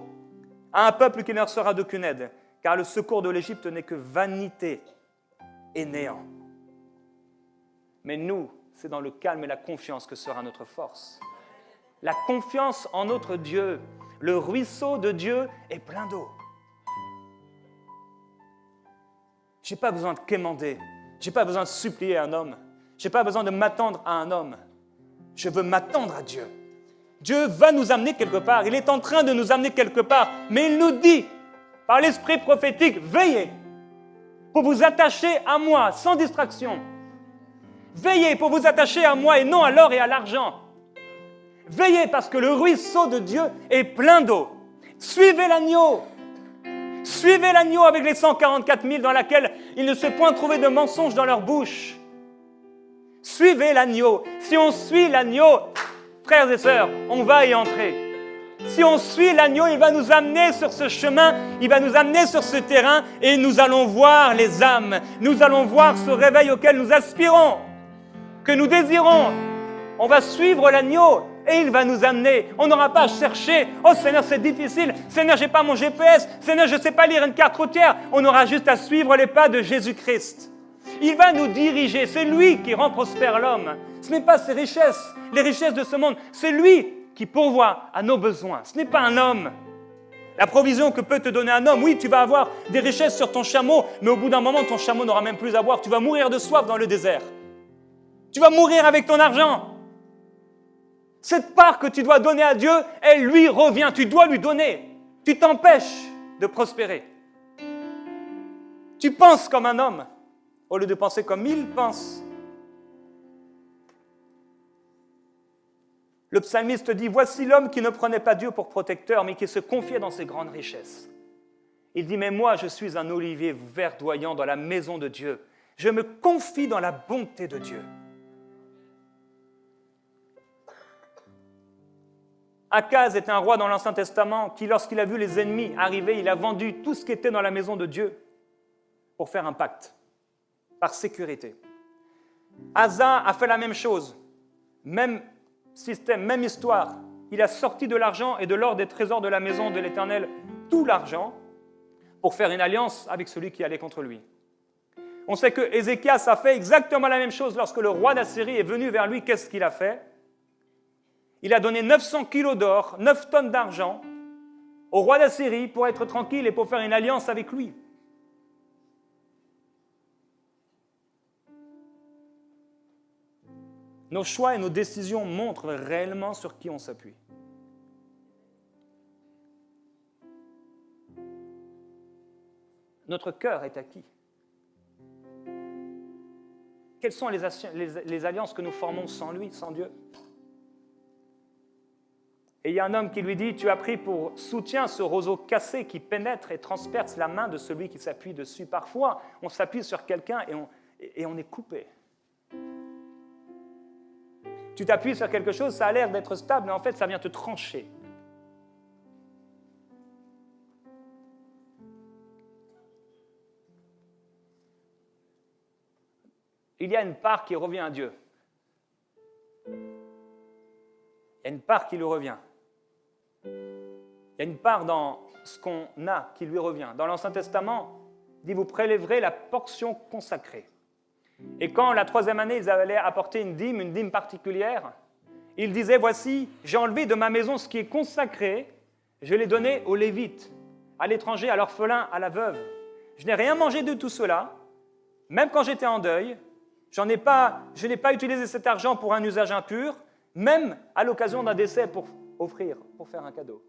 à un peuple qui ne leur sera d'aucune aide, car le secours de l'Égypte n'est que vanité et néant. Mais nous, c'est dans le calme et la confiance que sera notre force. La confiance en notre Dieu. Le ruisseau de Dieu est plein d'eau. Je n'ai pas besoin de quémander. Je n'ai pas besoin de supplier un homme. Je n'ai pas besoin de m'attendre à un homme. Je veux m'attendre à Dieu. Dieu va nous amener quelque part. Il est en train de nous amener quelque part. Mais il nous dit, par l'esprit prophétique, veillez pour vous attacher à moi sans distraction. Veillez pour vous attacher à moi et non à l'or et à l'argent. Veillez parce que le ruisseau de Dieu est plein d'eau. Suivez l'agneau. Suivez l'agneau avec les 144 000 dans laquelle il ne se point trouvé de mensonge dans leur bouche. Suivez l'agneau. Si on suit l'agneau, frères et sœurs, on va y entrer. Si on suit l'agneau, il va nous amener sur ce chemin, il va nous amener sur ce terrain et nous allons voir les âmes. Nous allons voir ce réveil auquel nous aspirons, que nous désirons. On va suivre l'agneau et il va nous amener. On n'aura pas à chercher. Oh Seigneur, c'est difficile. Seigneur, je n'ai pas mon GPS. Seigneur, je ne sais pas lire une carte routière. On aura juste à suivre les pas de Jésus-Christ. Il va nous diriger. C'est lui qui rend prospère l'homme. Ce n'est pas ses richesses, les richesses de ce monde. C'est lui qui pourvoit à nos besoins. Ce n'est pas un homme. La provision que peut te donner un homme, oui, tu vas avoir des richesses sur ton chameau, mais au bout d'un moment, ton chameau n'aura même plus à boire. Tu vas mourir de soif dans le désert. Tu vas mourir avec ton argent. Cette part que tu dois donner à Dieu, elle lui revient. Tu dois lui donner. Tu t'empêches de prospérer. Tu penses comme un homme, au lieu de penser comme il pense. Le psalmiste dit, « Voici l'homme qui ne prenait pas Dieu pour protecteur, mais qui se confiait dans ses grandes richesses. » Il dit, « Mais moi, je suis un olivier verdoyant dans la maison de Dieu. Je me confie dans la bonté de Dieu. » Akaz est un roi dans l'Ancien Testament qui, lorsqu'il a vu les ennemis arriver, il a vendu tout ce qui était dans la maison de Dieu pour faire un pacte, par sécurité. Asa a fait la même chose, même système, même histoire. Il a sorti de l'argent et de l'or des trésors de la maison de l'Éternel, tout l'argent, pour faire une alliance avec celui qui allait contre lui. On sait que Ézéchias a fait exactement la même chose lorsque le roi d'Assyrie est venu vers lui. Qu'est-ce qu'il a fait? Il a donné 900 kilos d'or, 9 tonnes d'argent au roi d'Assyrie pour être tranquille et pour faire une alliance avec lui. Nos choix et nos décisions montrent réellement sur qui on s'appuie. Notre cœur est à qui? Quelles sont les alliances que nous formons sans lui, sans Dieu? Et il y a un homme qui lui dit, « Tu as pris pour soutien ce roseau cassé qui pénètre et transperce la main de celui qui s'appuie dessus. » Parfois, on s'appuie sur quelqu'un et on est coupé. Tu t'appuies sur quelque chose, ça a l'air d'être stable, mais en fait, ça vient te trancher. Il y a une part qui revient à Dieu. Il y a une part qui lui revient. Il y a une part dans ce qu'on a qui lui revient. Dans l'Ancien Testament, il dit, vous prélèverez la portion consacrée. Et quand la 3e année, ils allaient apporter une dîme particulière, ils disaient, voici, j'ai enlevé de ma maison ce qui est consacré, je l'ai donné aux Lévites, à l'étranger, à l'orphelin, à la veuve. Je n'ai rien mangé de tout cela, même quand j'étais en deuil, je n'ai pas utilisé cet argent pour un usage impur, même à l'occasion d'un décès pour offrir, pour faire un cadeau.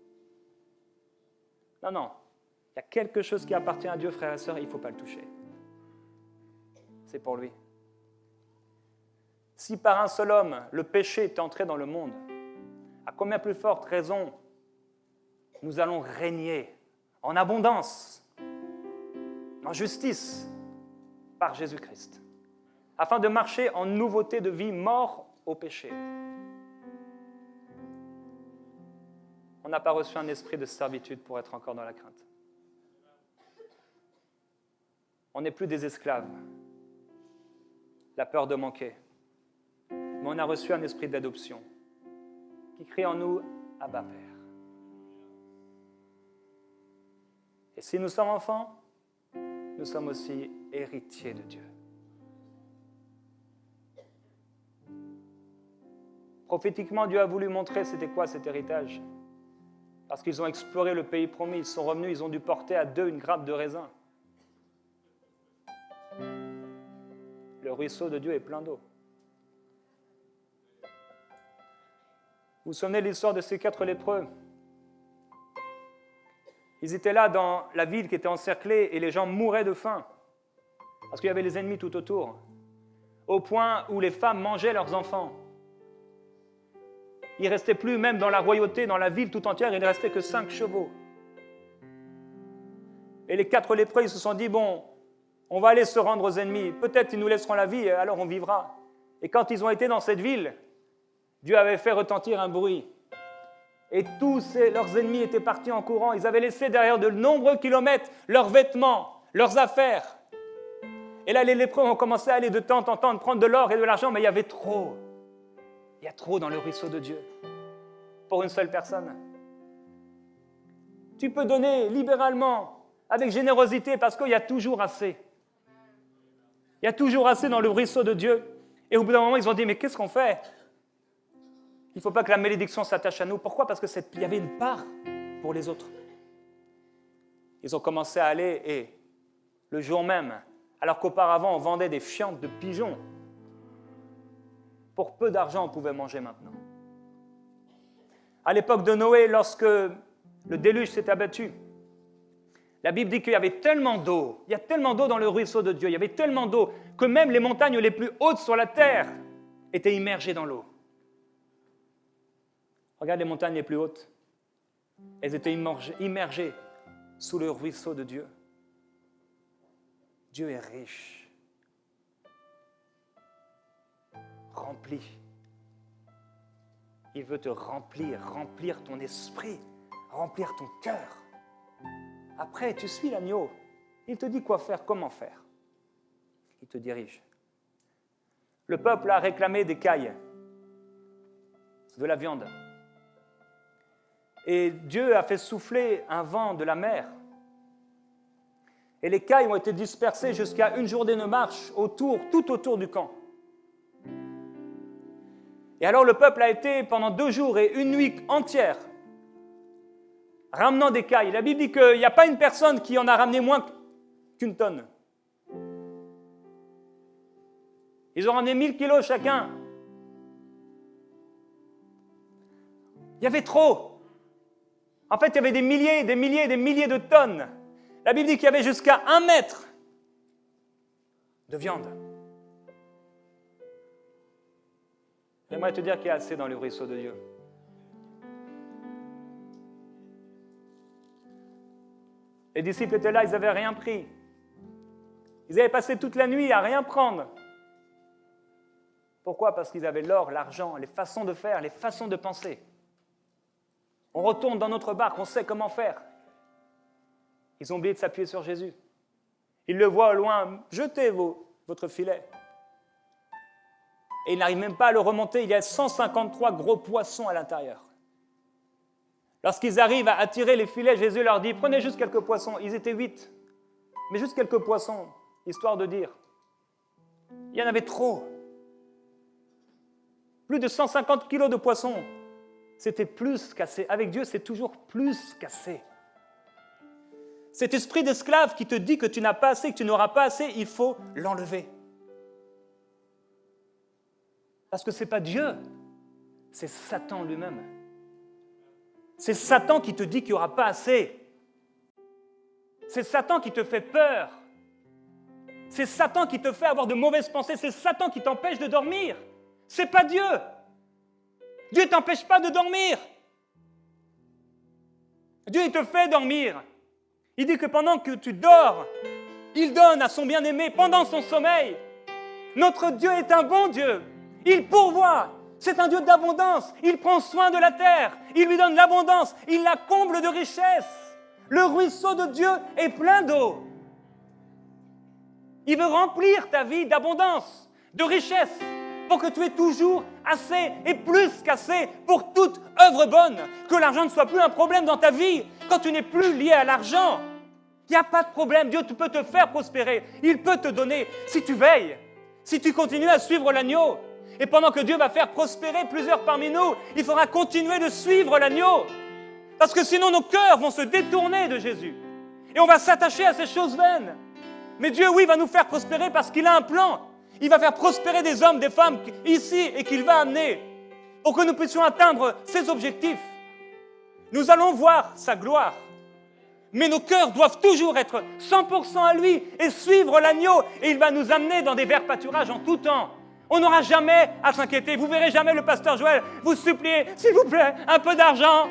Non, il y a quelque chose qui appartient à Dieu, frères et sœurs, il ne faut pas le toucher. C'est pour lui. Si par un seul homme, le péché est entré dans le monde, à combien plus forte raison nous allons régner en abondance, en justice, par Jésus-Christ, afin de marcher en nouveauté de vie, mort au péché. On n'a pas reçu un esprit de servitude pour être encore dans la crainte. On n'est plus des esclaves, la peur de manquer. Mais on a reçu un esprit d'adoption qui crie en nous « Abba, Père ». Et si nous sommes enfants, nous sommes aussi héritiers de Dieu. Prophétiquement, Dieu a voulu montrer c'était quoi cet héritage. Parce qu'ils ont exploré le pays promis, ils sont revenus, ils ont dû porter à 2 une grappe de raisin. Le ruisseau de Dieu est plein d'eau. Vous vous souvenez de l'histoire de ces 4 lépreux? Ils étaient là dans la ville qui était encerclée et les gens mouraient de faim parce qu'il y avait les ennemis tout autour, au point où les femmes mangeaient leurs enfants. Il ne restait plus, même dans la royauté, dans la ville tout entière, il ne restait que 5 chevaux. Et les 4 lépreux, ils se sont dit, bon, on va aller se rendre aux ennemis. Peut-être ils nous laisseront la vie, alors on vivra. Et quand ils ont été dans cette ville, Dieu avait fait retentir un bruit. Et tous leurs ennemis étaient partis en courant. Ils avaient laissé derrière de nombreux kilomètres leurs vêtements, leurs affaires. Et là, les lépreux ont commencé à aller de temps en temps prendre de l'or et de l'argent, mais il y avait trop. Il y a trop dans le ruisseau de Dieu pour une seule personne. Tu peux donner libéralement, avec générosité, parce qu'il y a toujours assez. Il y a toujours assez dans le ruisseau de Dieu. Et au bout d'un moment, ils ont dit, mais qu'est-ce qu'on fait? Il ne faut pas que la malédiction s'attache à nous. Pourquoi? Parce qu'il y avait une part pour les autres. Ils ont commencé à aller, et le jour même, alors qu'auparavant, on vendait des fientes de pigeons, pour peu d'argent, on pouvait manger maintenant. À l'époque de Noé, lorsque le déluge s'est abattu, la Bible dit qu'il y avait tellement d'eau, il y a tellement d'eau dans le ruisseau de Dieu, il y avait tellement d'eau que même les montagnes les plus hautes sur la terre étaient immergées dans l'eau. Regarde les montagnes les plus hautes, elles étaient immergées sous le ruisseau de Dieu. Dieu est riche, rempli. Il veut te remplir ton esprit, remplir ton cœur. Après, tu suis l'agneau. Il te dit quoi faire, comment faire. Il te dirige. Le peuple a réclamé des cailles, de la viande. Et Dieu a fait souffler un vent de la mer. Et les cailles ont été dispersées jusqu'à une journée de marche tout autour du camp. Et alors le peuple a été pendant 2 jours et une nuit entière ramenant des cailles. La Bible dit qu'il n'y a pas une personne qui en a ramené moins qu'une tonne. Ils ont ramené 1000 kilos chacun. Il y avait trop. En fait, il y avait des milliers de tonnes. La Bible dit qu'il y avait jusqu'à 1 mètre de viande. J'aimerais te dire qu'il y a assez dans le ruisseau de Dieu. Les disciples étaient là, ils n'avaient rien pris. Ils avaient passé toute la nuit à rien prendre. Pourquoi? Parce qu'ils avaient l'or, l'argent, les façons de faire, les façons de penser. On retourne dans notre barque, on sait comment faire. Ils ont oublié de s'appuyer sur Jésus. Ils le voient au loin, jetez votre filet. Et ils n'arrivent même pas à le remonter, il y a 153 gros poissons à l'intérieur. Lorsqu'ils arrivent à attirer les filets, Jésus leur dit, prenez juste quelques poissons. Ils étaient 8, mais juste quelques poissons, histoire de dire. Il y en avait trop. Plus de 150 kilos de poissons. C'était plus qu'assez. Avec Dieu, c'est toujours plus qu'assez. Cet esprit d'esclave qui te dit que tu n'as pas assez, que tu n'auras pas assez, il faut l'enlever. Parce que ce n'est pas Dieu, c'est Satan lui-même. C'est Satan qui te dit qu'il n'y aura pas assez. C'est Satan qui te fait peur. C'est Satan qui te fait avoir de mauvaises pensées. C'est Satan qui t'empêche de dormir. Ce n'est pas Dieu. Dieu ne t'empêche pas de dormir. Dieu, il te fait dormir. Il dit que pendant que tu dors, il donne à son bien-aimé pendant son sommeil. Notre Dieu est un bon Dieu. Il pourvoit. C'est un Dieu d'abondance. Il prend soin de la terre. Il lui donne l'abondance. Il la comble de richesses. Le ruisseau de Dieu est plein d'eau. Il veut remplir ta vie d'abondance, de richesse, pour que tu aies toujours assez et plus qu'assez pour toute œuvre bonne. Que l'argent ne soit plus un problème dans ta vie quand tu n'es plus lié à l'argent. Il n'y a pas de problème. Dieu peut te faire prospérer. Il peut te donner si tu veilles, si tu continues à suivre l'agneau. Et pendant que Dieu va faire prospérer plusieurs parmi nous, il faudra continuer de suivre l'agneau. Parce que sinon, nos cœurs vont se détourner de Jésus. Et on va s'attacher à ces choses vaines. Mais Dieu, oui, va nous faire prospérer parce qu'il a un plan. Il va faire prospérer des hommes, des femmes ici et qu'il va amener pour que nous puissions atteindre ses objectifs. Nous allons voir sa gloire. Mais nos cœurs doivent toujours être 100% à lui et suivre l'agneau. Et il va nous amener dans des verts pâturages en tout temps. On n'aura jamais à s'inquiéter. Vous verrez jamais le pasteur Joël vous supplier, s'il vous plaît, un peu d'argent.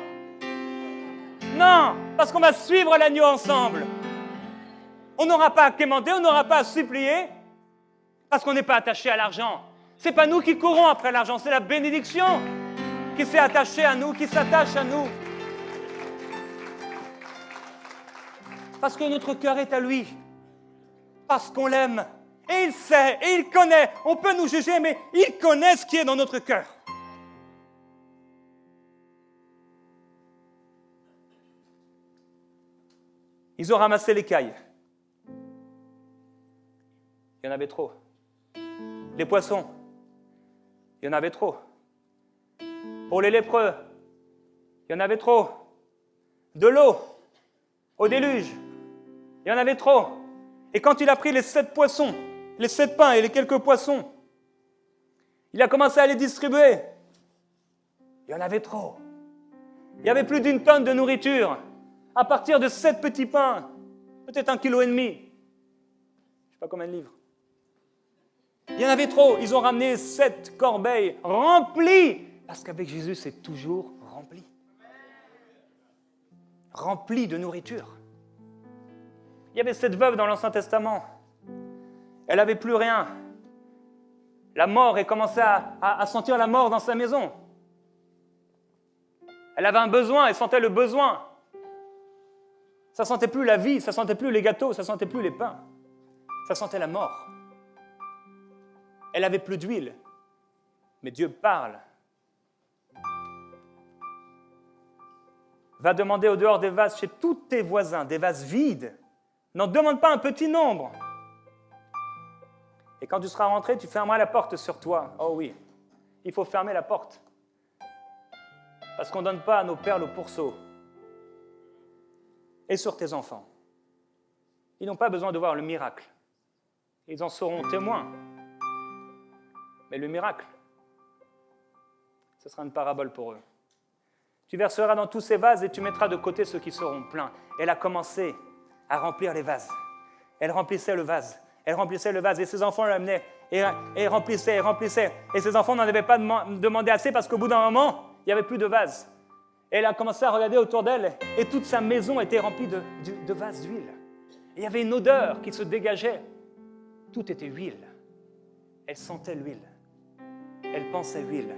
Non, parce qu'on va suivre l'agneau ensemble. On n'aura pas à quémander, on n'aura pas à supplier, parce qu'on n'est pas attaché à l'argent. Ce n'est pas nous qui courons après l'argent, c'est la bénédiction qui s'est attachée à nous, qui s'attache à nous. Parce que notre cœur est à lui, parce qu'on l'aime. Et il sait, et il connaît. On peut nous juger, mais il connaît ce qui est dans notre cœur. Ils ont ramassé l'écaille. Il y en avait trop. Les poissons, il y en avait trop. Pour les lépreux, il y en avait trop. De l'eau, au déluge, il y en avait trop. Et quand il a pris les 7 poissons, les 7 pains et les quelques poissons, il a commencé à les distribuer. Il y en avait trop. Il y avait plus d'1 tonne de nourriture. À partir de 7 petits pains, peut-être 1,5 kg. Je ne sais pas combien de livres. Il y en avait trop. Ils ont ramené 7 corbeilles remplies. Parce qu'avec Jésus, c'est toujours rempli. Rempli de nourriture. Il y avait cette veuve dans l'Ancien Testament. Elle n'avait plus rien. La mort, elle commençait à sentir la mort dans sa maison. Elle avait un besoin, elle sentait le besoin. Ça ne sentait plus la vie, ça ne sentait plus les gâteaux, ça ne sentait plus les pains. Ça sentait la mort. Elle n'avait plus d'huile. Mais Dieu parle. Va demander au dehors des vases chez tous tes voisins, des vases vides. N'en demande pas un petit nombre. Et quand tu seras rentré, tu fermeras la porte sur toi. Oh oui, il faut fermer la porte. Parce qu'on ne donne pas nos perles au pourceau. Et sur tes enfants. Ils n'ont pas besoin de voir le miracle. Ils en seront témoins. Mais le miracle, ce sera une parabole pour eux. Tu verseras dans tous ces vases et tu mettras de côté ceux qui seront pleins. Elle a commencé à remplir les vases. Elle remplissait le vase. Elle remplissait le vase et ses enfants l'amenaient. Et remplissaient, remplissaient. Et ses enfants n'en avaient pas demandé assez parce qu'au bout d'un moment, il n'y avait plus de vase. Et elle a commencé à regarder autour d'elle et toute sa maison était remplie de vases d'huile. Et il y avait une odeur qui se dégageait. Tout était huile. Elle sentait l'huile. Elle pensait huile.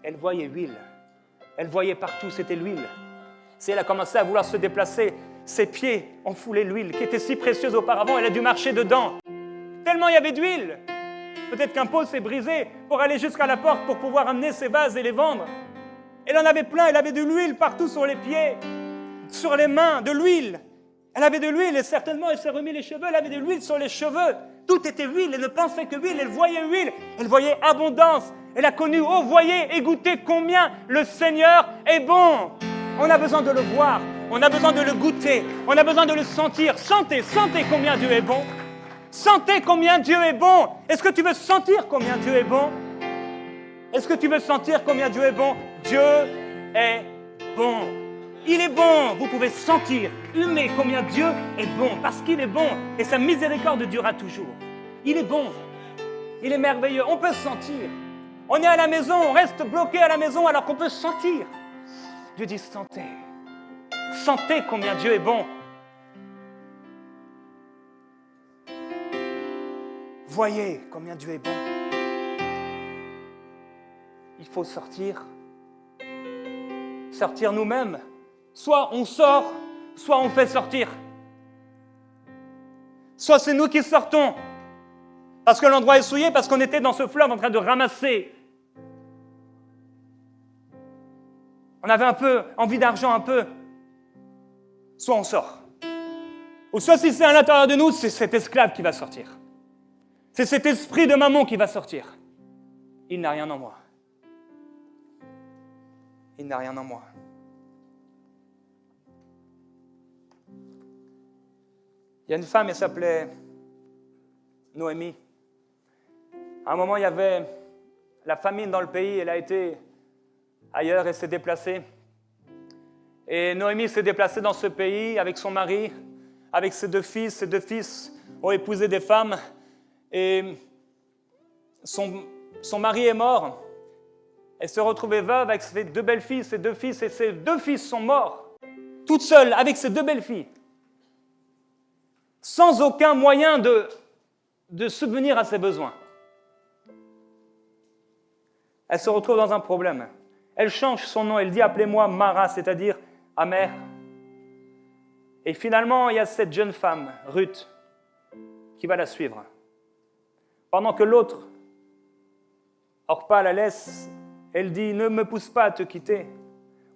Elle voyait huile. Elle voyait partout, c'était l'huile. Si elle a commencé à vouloir se déplacer, ses pieds ont foulé l'huile qui était si précieuse auparavant, elle a dû marcher dedans. Tellement il y avait d'huile. Peut-être qu'un pot s'est brisé pour aller jusqu'à la porte pour pouvoir amener ses vases et les vendre. Elle en avait plein, elle avait de l'huile partout sur les pieds, sur les mains, de l'huile. Elle avait de l'huile et certainement elle s'est remis les cheveux, elle avait de l'huile sur les cheveux. Tout était huile, elle ne pensait que huile, elle voyait huile, elle voyait abondance. Elle a connu, oh voyez et goûtez combien le Seigneur est bon. On a besoin de le voir, on a besoin de le goûter, on a besoin de le sentir. Sentez, sentez combien Dieu est bon. Sentez combien Dieu est bon. Est-ce que tu veux sentir combien Dieu est bon? Est-ce que tu veux sentir combien Dieu est bon? Dieu est bon. Il est bon. Vous pouvez sentir, humer combien Dieu est bon. Parce qu'il est bon et sa miséricorde durera toujours. Il est bon. Il est merveilleux. On peut sentir. On est à la maison, on reste bloqué à la maison alors qu'on peut sentir. Dieu dit sentez. Sentez combien Dieu est bon. Voyez combien Dieu est bon. Il faut sortir. Sortir nous-mêmes. Soit on sort, soit on fait sortir. Soit c'est nous qui sortons. Parce que l'endroit est souillé, parce qu'on était dans ce fleuve en train de ramasser. On avait un peu envie d'argent, un peu. Soit on sort. Ou soit si c'est à l'intérieur de nous, c'est cet esclave qui va sortir. C'est cet esprit de mammon qui va sortir. Il n'a rien en moi. Il n'a rien en moi. Il y a une femme, elle s'appelait Noémie. À un moment, il y avait la famine dans le pays. Elle a été ailleurs et s'est déplacée. Et Noémie s'est déplacée dans ce pays avec son mari, avec ses 2 fils. Ses 2 fils ont épousé des femmes. Et son mari est mort, elle se retrouvait veuve avec ses 2 belles-filles, ses 2 fils, et ses 2 fils sont morts, toute seule avec ses 2 belles-filles, sans aucun moyen de subvenir à ses besoins. Elle se retrouve dans un problème. Elle change son nom, elle dit « Appelez-moi Mara », c'est-à-dire « amère ». Et finalement, il y a cette jeune femme, Ruth, qui va la suivre. Pendant que l'autre, Orpa la laisse, elle dit « Ne me pousse pas à te quitter.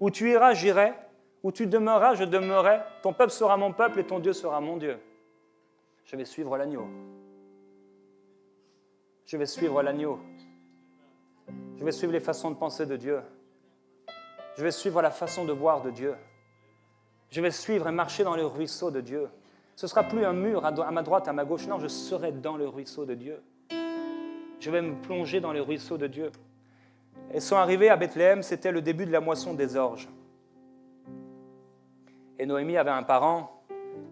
Où tu iras, j'irai. Où tu demeureras, je demeurerai. Ton peuple sera mon peuple et ton Dieu sera mon Dieu. » Je vais suivre l'agneau. Je vais suivre l'agneau. Je vais suivre les façons de penser de Dieu. Je vais suivre la façon de voir de Dieu. Je vais suivre et marcher dans le ruisseau de Dieu. Ce ne sera plus un mur à ma droite, à ma gauche. Non, je serai dans le ruisseau de Dieu. Je vais me plonger dans le ruisseau de Dieu. Elles sont arrivées à Bethléem, c'était le début de la moisson des orges. Et Noémie avait un parent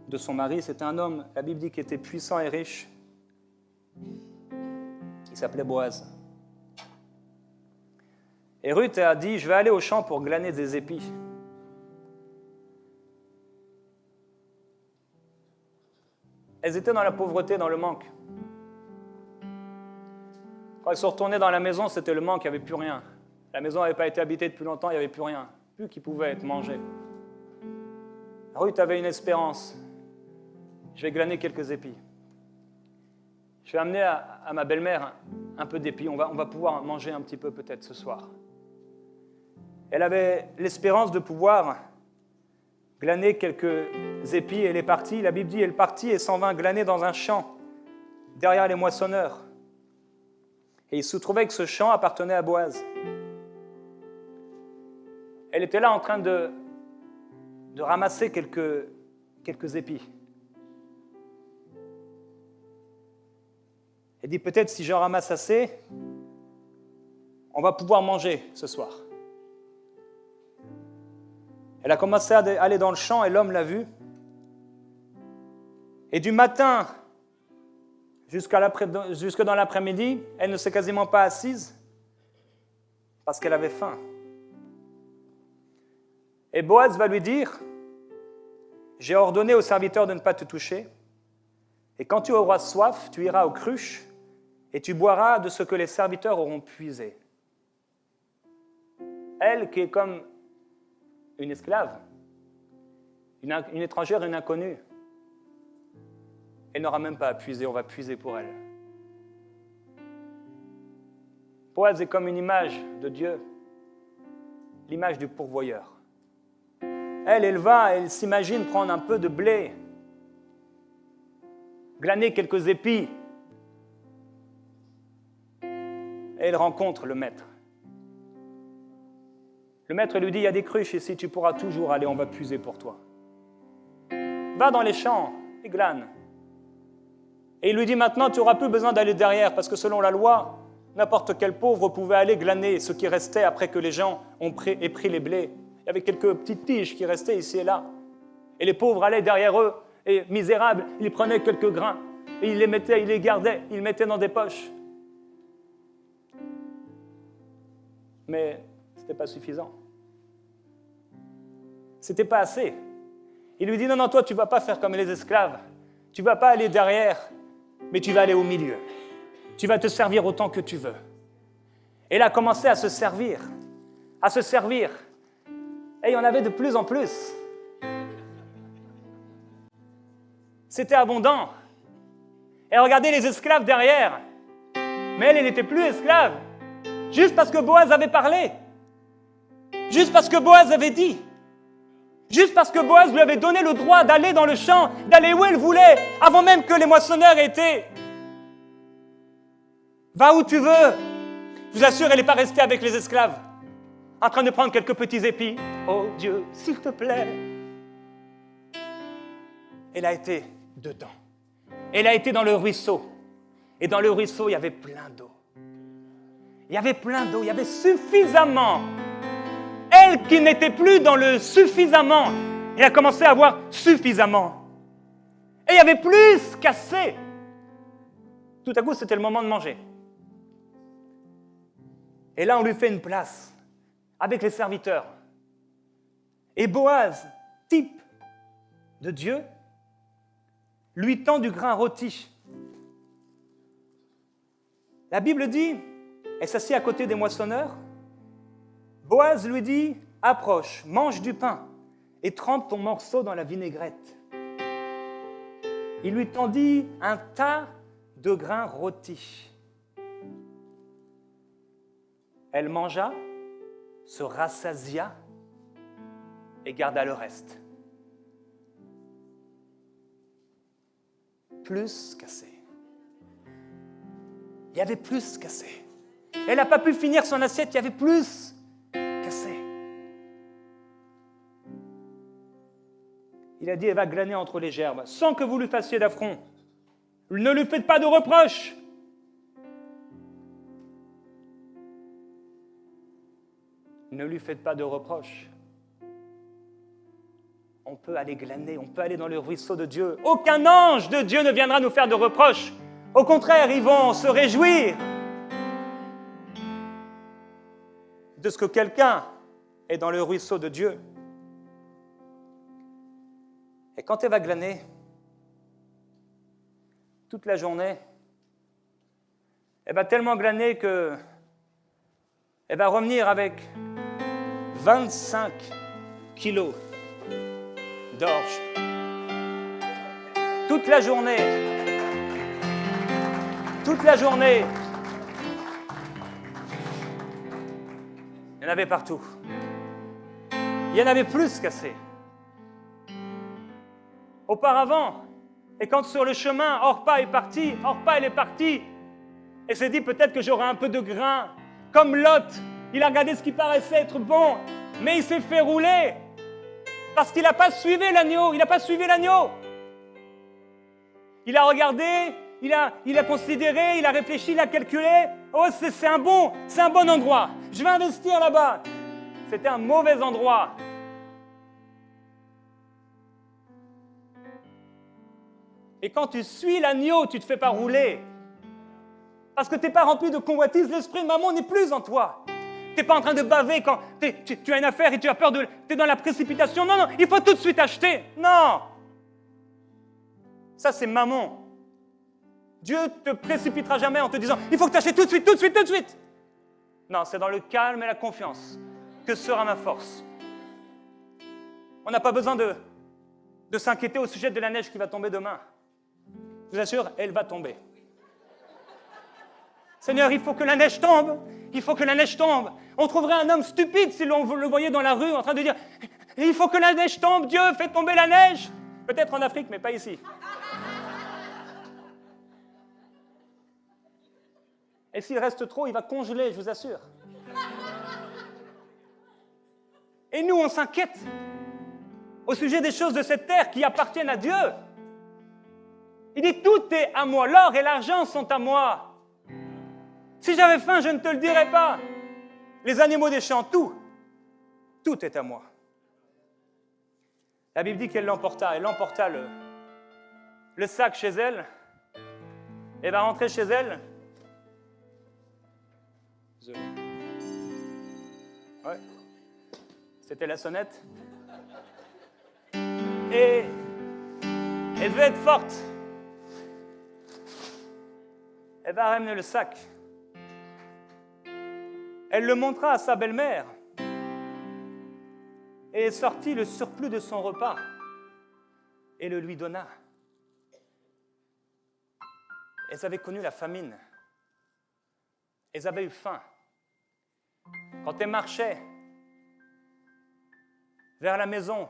de son mari, c'était un homme, la Bible dit qu'il était puissant et riche. Il s'appelait Boaz. Et Ruth a dit, je vais aller au champ pour glaner des épis. Elles étaient dans la pauvreté, dans le manque. Quand elles sont retournées dans la maison, c'était le manque, il n'y avait plus rien. La maison n'avait pas été habitée depuis longtemps, il n'y avait plus rien. Plus qui pouvait être mangé. Ruth avait une espérance. Je vais glaner quelques épis. Je vais amener à ma belle-mère un peu d'épis. On va pouvoir manger un petit peu peut-être ce soir. Elle avait l'espérance de pouvoir glaner quelques épis et elle est partie. La Bible dit, elle partit et s'en vint glaner dans un champ, derrière les moissonneurs. Et il se trouvait que ce champ appartenait à Boaz. Elle était là en train de ramasser quelques épis. Elle dit, peut-être si j'en ramasse assez, on va pouvoir manger ce soir. Elle a commencé à aller dans le champ et l'homme l'a vue. Et du matin jusque dans l'après-midi, elle ne s'est quasiment pas assise parce qu'elle avait faim. Et Boaz va lui dire, j'ai ordonné aux serviteurs de ne pas te toucher, et quand tu auras soif, tu iras aux cruches et tu boiras de ce que les serviteurs auront puisé. Elle, qui est comme une esclave, une étrangère, une inconnue, elle n'aura même pas à puiser, on va puiser pour elle. Boaz est comme une image de Dieu, l'image du pourvoyeur. Elle s'imagine prendre un peu de blé, glaner quelques épis, et elle rencontre le maître. Le maître lui dit, il y a des cruches ici, tu pourras toujours aller, on va puiser pour toi. Va dans les champs et glane. Et il lui dit, maintenant, tu n'auras plus besoin d'aller derrière, parce que selon la loi, n'importe quel pauvre pouvait aller glaner ce qui restait après que les gens aient pris les blés. Il y avait quelques petites tiges qui restaient ici et là. Et les pauvres allaient derrière eux, et misérables, ils prenaient quelques grains, et ils les mettaient, ils les gardaient, ils les mettaient dans des poches. Mais ce n'était pas suffisant. Ce n'était pas assez. Il lui dit, non, toi, tu ne vas pas faire comme les esclaves. Tu ne vas pas aller derrière, mais tu vas aller au milieu. Tu vas te servir autant que tu veux. Et il a commencé à se servir. Et il y en avait de plus en plus. C'était abondant. Et regardez les esclaves derrière. Mais elle n'était plus esclave. Juste parce que Boaz avait parlé. Juste parce que Boaz avait dit. Juste parce que Boaz lui avait donné le droit d'aller dans le champ, d'aller où elle voulait, avant même que les moissonneurs aient été. Va où tu veux. Je vous assure, elle n'est pas restée avec les esclaves, en train de prendre quelques petits épis. Oh Dieu, s'il te plaît. Elle a été dedans. Elle a été dans le ruisseau. Et dans le ruisseau, il y avait plein d'eau. Il y avait suffisamment. Elle qui n'était plus dans le suffisamment, elle a commencé à avoir suffisamment. Et il y avait plus qu'assez. Tout à coup, c'était le moment de manger. Et là, on lui fait une place avec les serviteurs. Et Boaz, type de Dieu, lui tend du grain rôti. La Bible dit, elle s'assied à côté des moissonneurs. Boaz lui dit, approche, mange du pain et trempe ton morceau dans la vinaigrette. Il lui tendit un tas de grains rôtis. Elle mangea, se rassasia et garda le reste. Plus qu'assez. Il y avait plus qu'assez. Elle n'a pas pu finir son assiette, il y avait plus qu'assez. Il a dit, elle va glaner entre les gerbes, sans que vous lui fassiez d'affront. Ne lui faites pas de reproches. Ne lui faites pas de reproches. On peut aller glaner, on peut aller dans le ruisseau de Dieu. Aucun ange de Dieu ne viendra nous faire de reproches. Au contraire, ils vont se réjouir de ce que quelqu'un est dans le ruisseau de Dieu. Et quand elle va glaner, toute la journée, elle va tellement glaner que elle va revenir avec 25 kilos d'orge. Toute la journée. Toute la journée. Il y en avait partout. Il y en avait plus qu'assez. Auparavant, et quand sur le chemin, Orpa est partie, elle est partie, et s'est dit peut-être que j'aurai un peu de grain. Comme Lot, il a regardé ce qui paraissait être bon, mais il s'est fait rouler parce qu'il n'a pas suivi l'agneau. Il n'a pas suivi l'agneau. Il a regardé, il a considéré, il a réfléchi, il a calculé. Oh, c'est un bon endroit. Je vais investir là-bas. C'était un mauvais endroit. Et quand tu suis l'agneau, tu ne te fais pas rouler. Parce que tu n'es pas rempli de convoitise, l'esprit de maman n'est plus en toi. Tu n'es pas en train de baver quand tu as une affaire et tu as peur tu es dans la précipitation. Non, il faut tout de suite acheter. Non. Ça, c'est maman. Dieu ne te précipitera jamais en te disant « Il faut que tu achètes tout de suite, tout de suite, tout de suite !» Non, c'est dans le calme et la confiance que sera ma force. On n'a pas besoin de s'inquiéter au sujet de la neige qui va tomber demain. Je vous assure, elle va tomber. Seigneur, il faut que la neige tombe. Il faut que la neige tombe. On trouverait un homme stupide si l'on le voyait dans la rue en train de dire « Il faut que la neige tombe, Dieu, fais tomber la neige !» Peut-être en Afrique, mais pas ici. Et s'il reste trop, il va congeler, je vous assure. Et nous, on s'inquiète au sujet des choses de cette terre qui appartiennent à Dieu. Il dit, tout est à moi, l'or et l'argent sont à moi. Si j'avais faim, je ne te le dirais pas. Les animaux des champs, tout est à moi. La Bible dit qu'elle l'emporta. Elle emporta le sac chez elle. Elle va rentrer chez elle. Ouais. C'était la sonnette. Et elle veut être forte. Elle va ramener le sac. Elle le montra à sa belle-mère et sortit le surplus de son repas et le lui donna. Elles avaient connu la famine. Elles avaient eu faim. Quand elles marchaient vers la maison,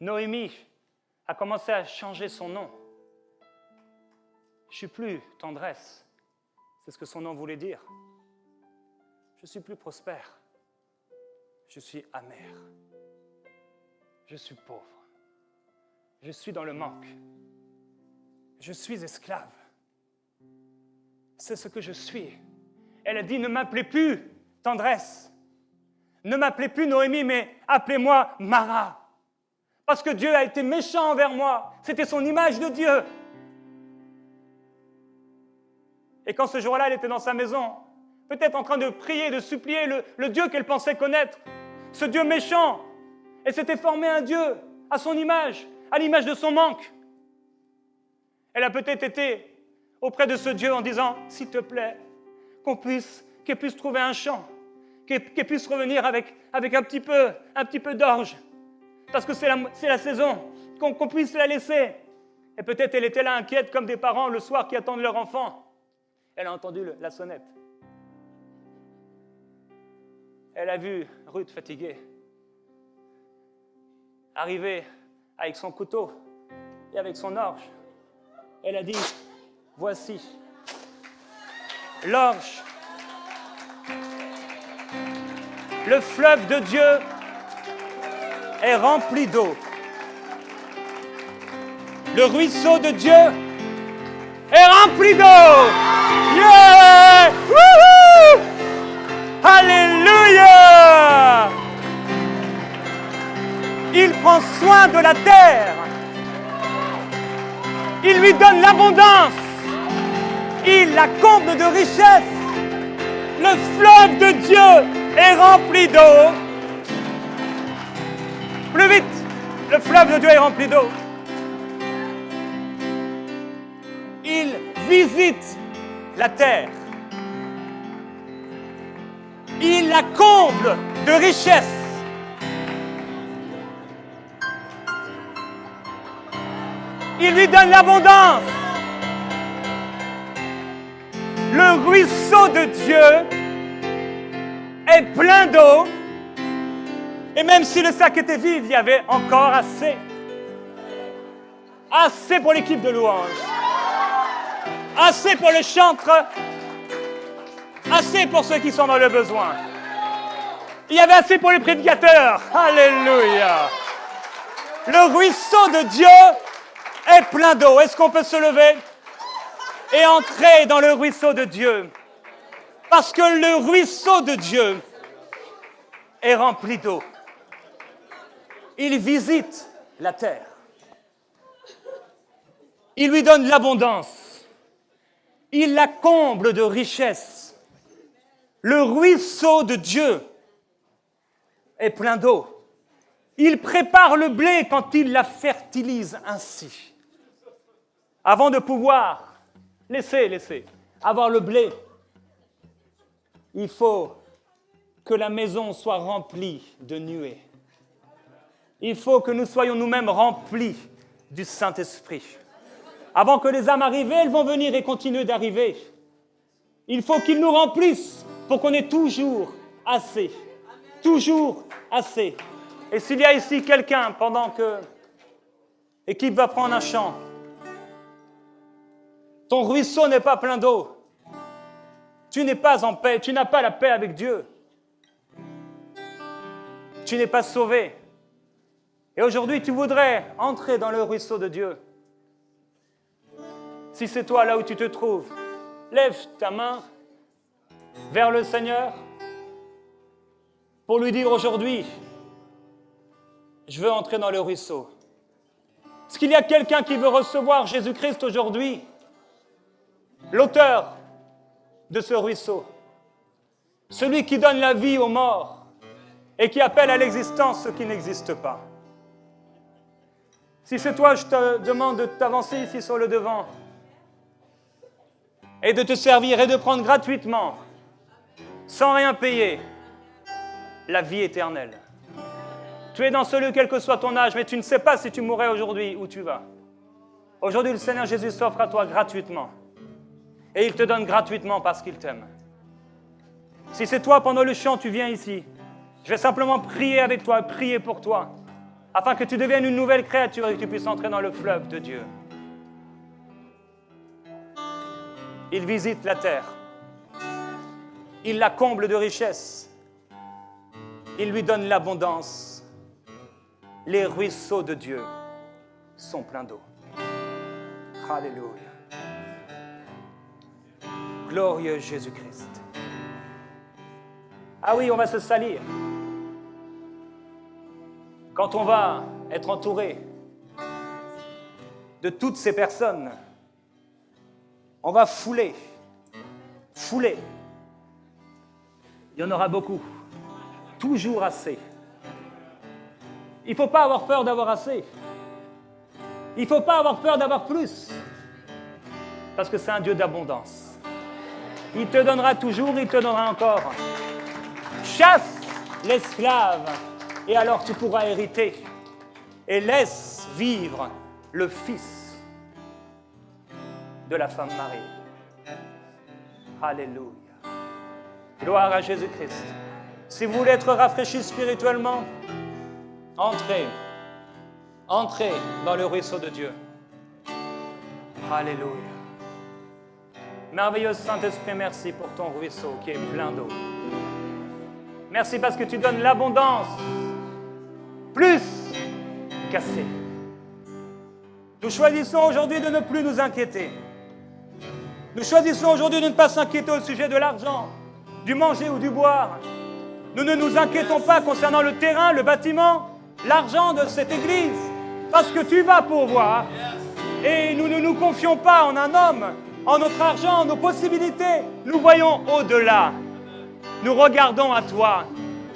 Noémie a commencé à changer son nom. Je ne suis plus tendresse, c'est ce que son nom voulait dire. Je suis plus prospère, je suis amer. Je suis pauvre, je suis dans le manque, je suis esclave. C'est ce que je suis. Elle a dit, ne m'appelez plus tendresse, ne m'appelez plus Noémie, mais appelez-moi Mara. Parce que Dieu a été méchant envers moi. C'était son image de Dieu. Et quand ce jour-là, elle était dans sa maison, peut-être en train de prier, de supplier le Dieu qu'elle pensait connaître, ce Dieu méchant, elle s'était formée un Dieu à son image, à l'image de son manque. Elle a peut-être été auprès de ce Dieu en disant, s'il te plaît, qu'elle puisse trouver un champ, qu'elle puisse revenir avec un petit peu d'orge, parce que c'est la saison, qu'on puisse la laisser. Et peut-être elle était là inquiète comme des parents le soir qui attendent leur enfant. Elle a entendu la sonnette. Elle a vu Ruth fatiguée arriver avec son couteau et avec son orge. Elle a dit, voici l'orge. Le fleuve de Dieu est rempli d'eau. Le ruisseau de Dieu est rempli d'eau. Yeah! Wouhou! Alléluia! Il prend soin de la terre. Il lui donne l'abondance. Il la comble de richesse. Le fleuve de Dieu est rempli d'eau. Plus vite, le fleuve de Dieu est rempli d'eau. Il visite la terre. Il la comble de richesse. Il lui donne l'abondance. Le ruisseau de Dieu est plein d'eau. Et même si le sac était vide, il y avait encore assez. Assez pour l'équipe de louange. Assez pour le chantre. Assez pour ceux qui sont dans le besoin. Il y avait assez pour les prédicateurs. Alléluia. Le ruisseau de Dieu est plein d'eau. Est-ce qu'on peut se lever et entrer dans le ruisseau de Dieu? Parce que le ruisseau de Dieu est rempli d'eau. Il visite la terre. Il lui donne l'abondance. Il la comble de richesse. Le ruisseau de Dieu est plein d'eau. Il prépare le blé quand il la fertilise ainsi. Avant de pouvoir laisser avoir le blé, il faut que la maison soit remplie de nuées. Il faut que nous soyons nous-mêmes remplis du Saint-Esprit. Avant que les âmes arrivent, elles vont venir et continuer d'arriver. Il faut qu'il nous remplisse pour qu'on ait toujours assez. Toujours assez. Et s'il y a ici quelqu'un, pendant que l'équipe va prendre un chant, ton ruisseau n'est pas plein d'eau. Tu n'es pas en paix, tu n'as pas la paix avec Dieu. Tu n'es pas sauvé. Et aujourd'hui, tu voudrais entrer dans le ruisseau de Dieu. Si c'est toi, là où tu te trouves, lève ta main vers le Seigneur pour lui dire aujourd'hui, je veux entrer dans le ruisseau. Est-ce qu'il y a quelqu'un qui veut recevoir Jésus-Christ aujourd'hui, l'auteur de ce ruisseau, celui qui donne la vie aux morts et qui appelle à l'existence ce qui n'existe pas? Si c'est toi, je te demande de t'avancer ici sur le devant et de te servir et de prendre gratuitement, sans rien payer, la vie éternelle. Tu es dans ce lieu, quel que soit ton âge, mais tu ne sais pas si tu mourrais aujourd'hui où tu vas. Aujourd'hui, le Seigneur Jésus s'offre à toi gratuitement. Et il te donne gratuitement parce qu'il t'aime. Si c'est toi, pendant le chant, tu viens ici, je vais simplement prier avec toi, prier pour toi, afin que tu deviennes une nouvelle créature et que tu puisses entrer dans le fleuve de Dieu. Il visite la terre. Il la comble de richesses. Il lui donne l'abondance. Les ruisseaux de Dieu sont pleins d'eau. Alléluia. Glorieux Jésus-Christ. Ah oui, on va se salir. Quand on va être entouré de toutes ces personnes, on va fouler foulée. Il y en aura beaucoup. Toujours assez. Il ne faut pas avoir peur d'avoir assez. Il ne faut pas avoir peur d'avoir plus. Parce que c'est un Dieu d'abondance. Il te donnera toujours, il te donnera encore. Chasse l'esclave et alors tu pourras hériter. Et laisse vivre le fils de la femme Marie. Alléluia. Gloire à Jésus-Christ. Si vous voulez être rafraîchi spirituellement, entrez dans le ruisseau de Dieu. Alléluia. Merveilleux Saint-Esprit, merci pour ton ruisseau qui est plein d'eau. Merci parce que tu donnes l'abondance, plus qu'assez. Nous choisissons aujourd'hui de ne plus nous inquiéter. Nous choisissons aujourd'hui de ne pas s'inquiéter au sujet de l'argent, du manger ou du boire. Nous ne nous inquiétons pas concernant le terrain, le bâtiment, l'argent de cette église, parce que tu vas pourvoir. Et nous ne nous confions pas en un homme, en notre argent, en nos possibilités. Nous voyons au-delà. Nous regardons à toi.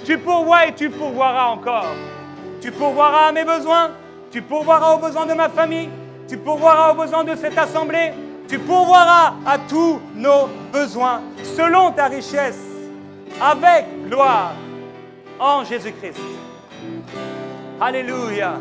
Tu pourvois et tu pourvoiras encore. Tu pourvoiras à mes besoins. Tu pourvoiras aux besoins de ma famille. Tu pourvoiras aux besoins de cette assemblée. Tu pourvoiras à tous nos besoins selon ta richesse, avec gloire, en Jésus-Christ. Alléluia.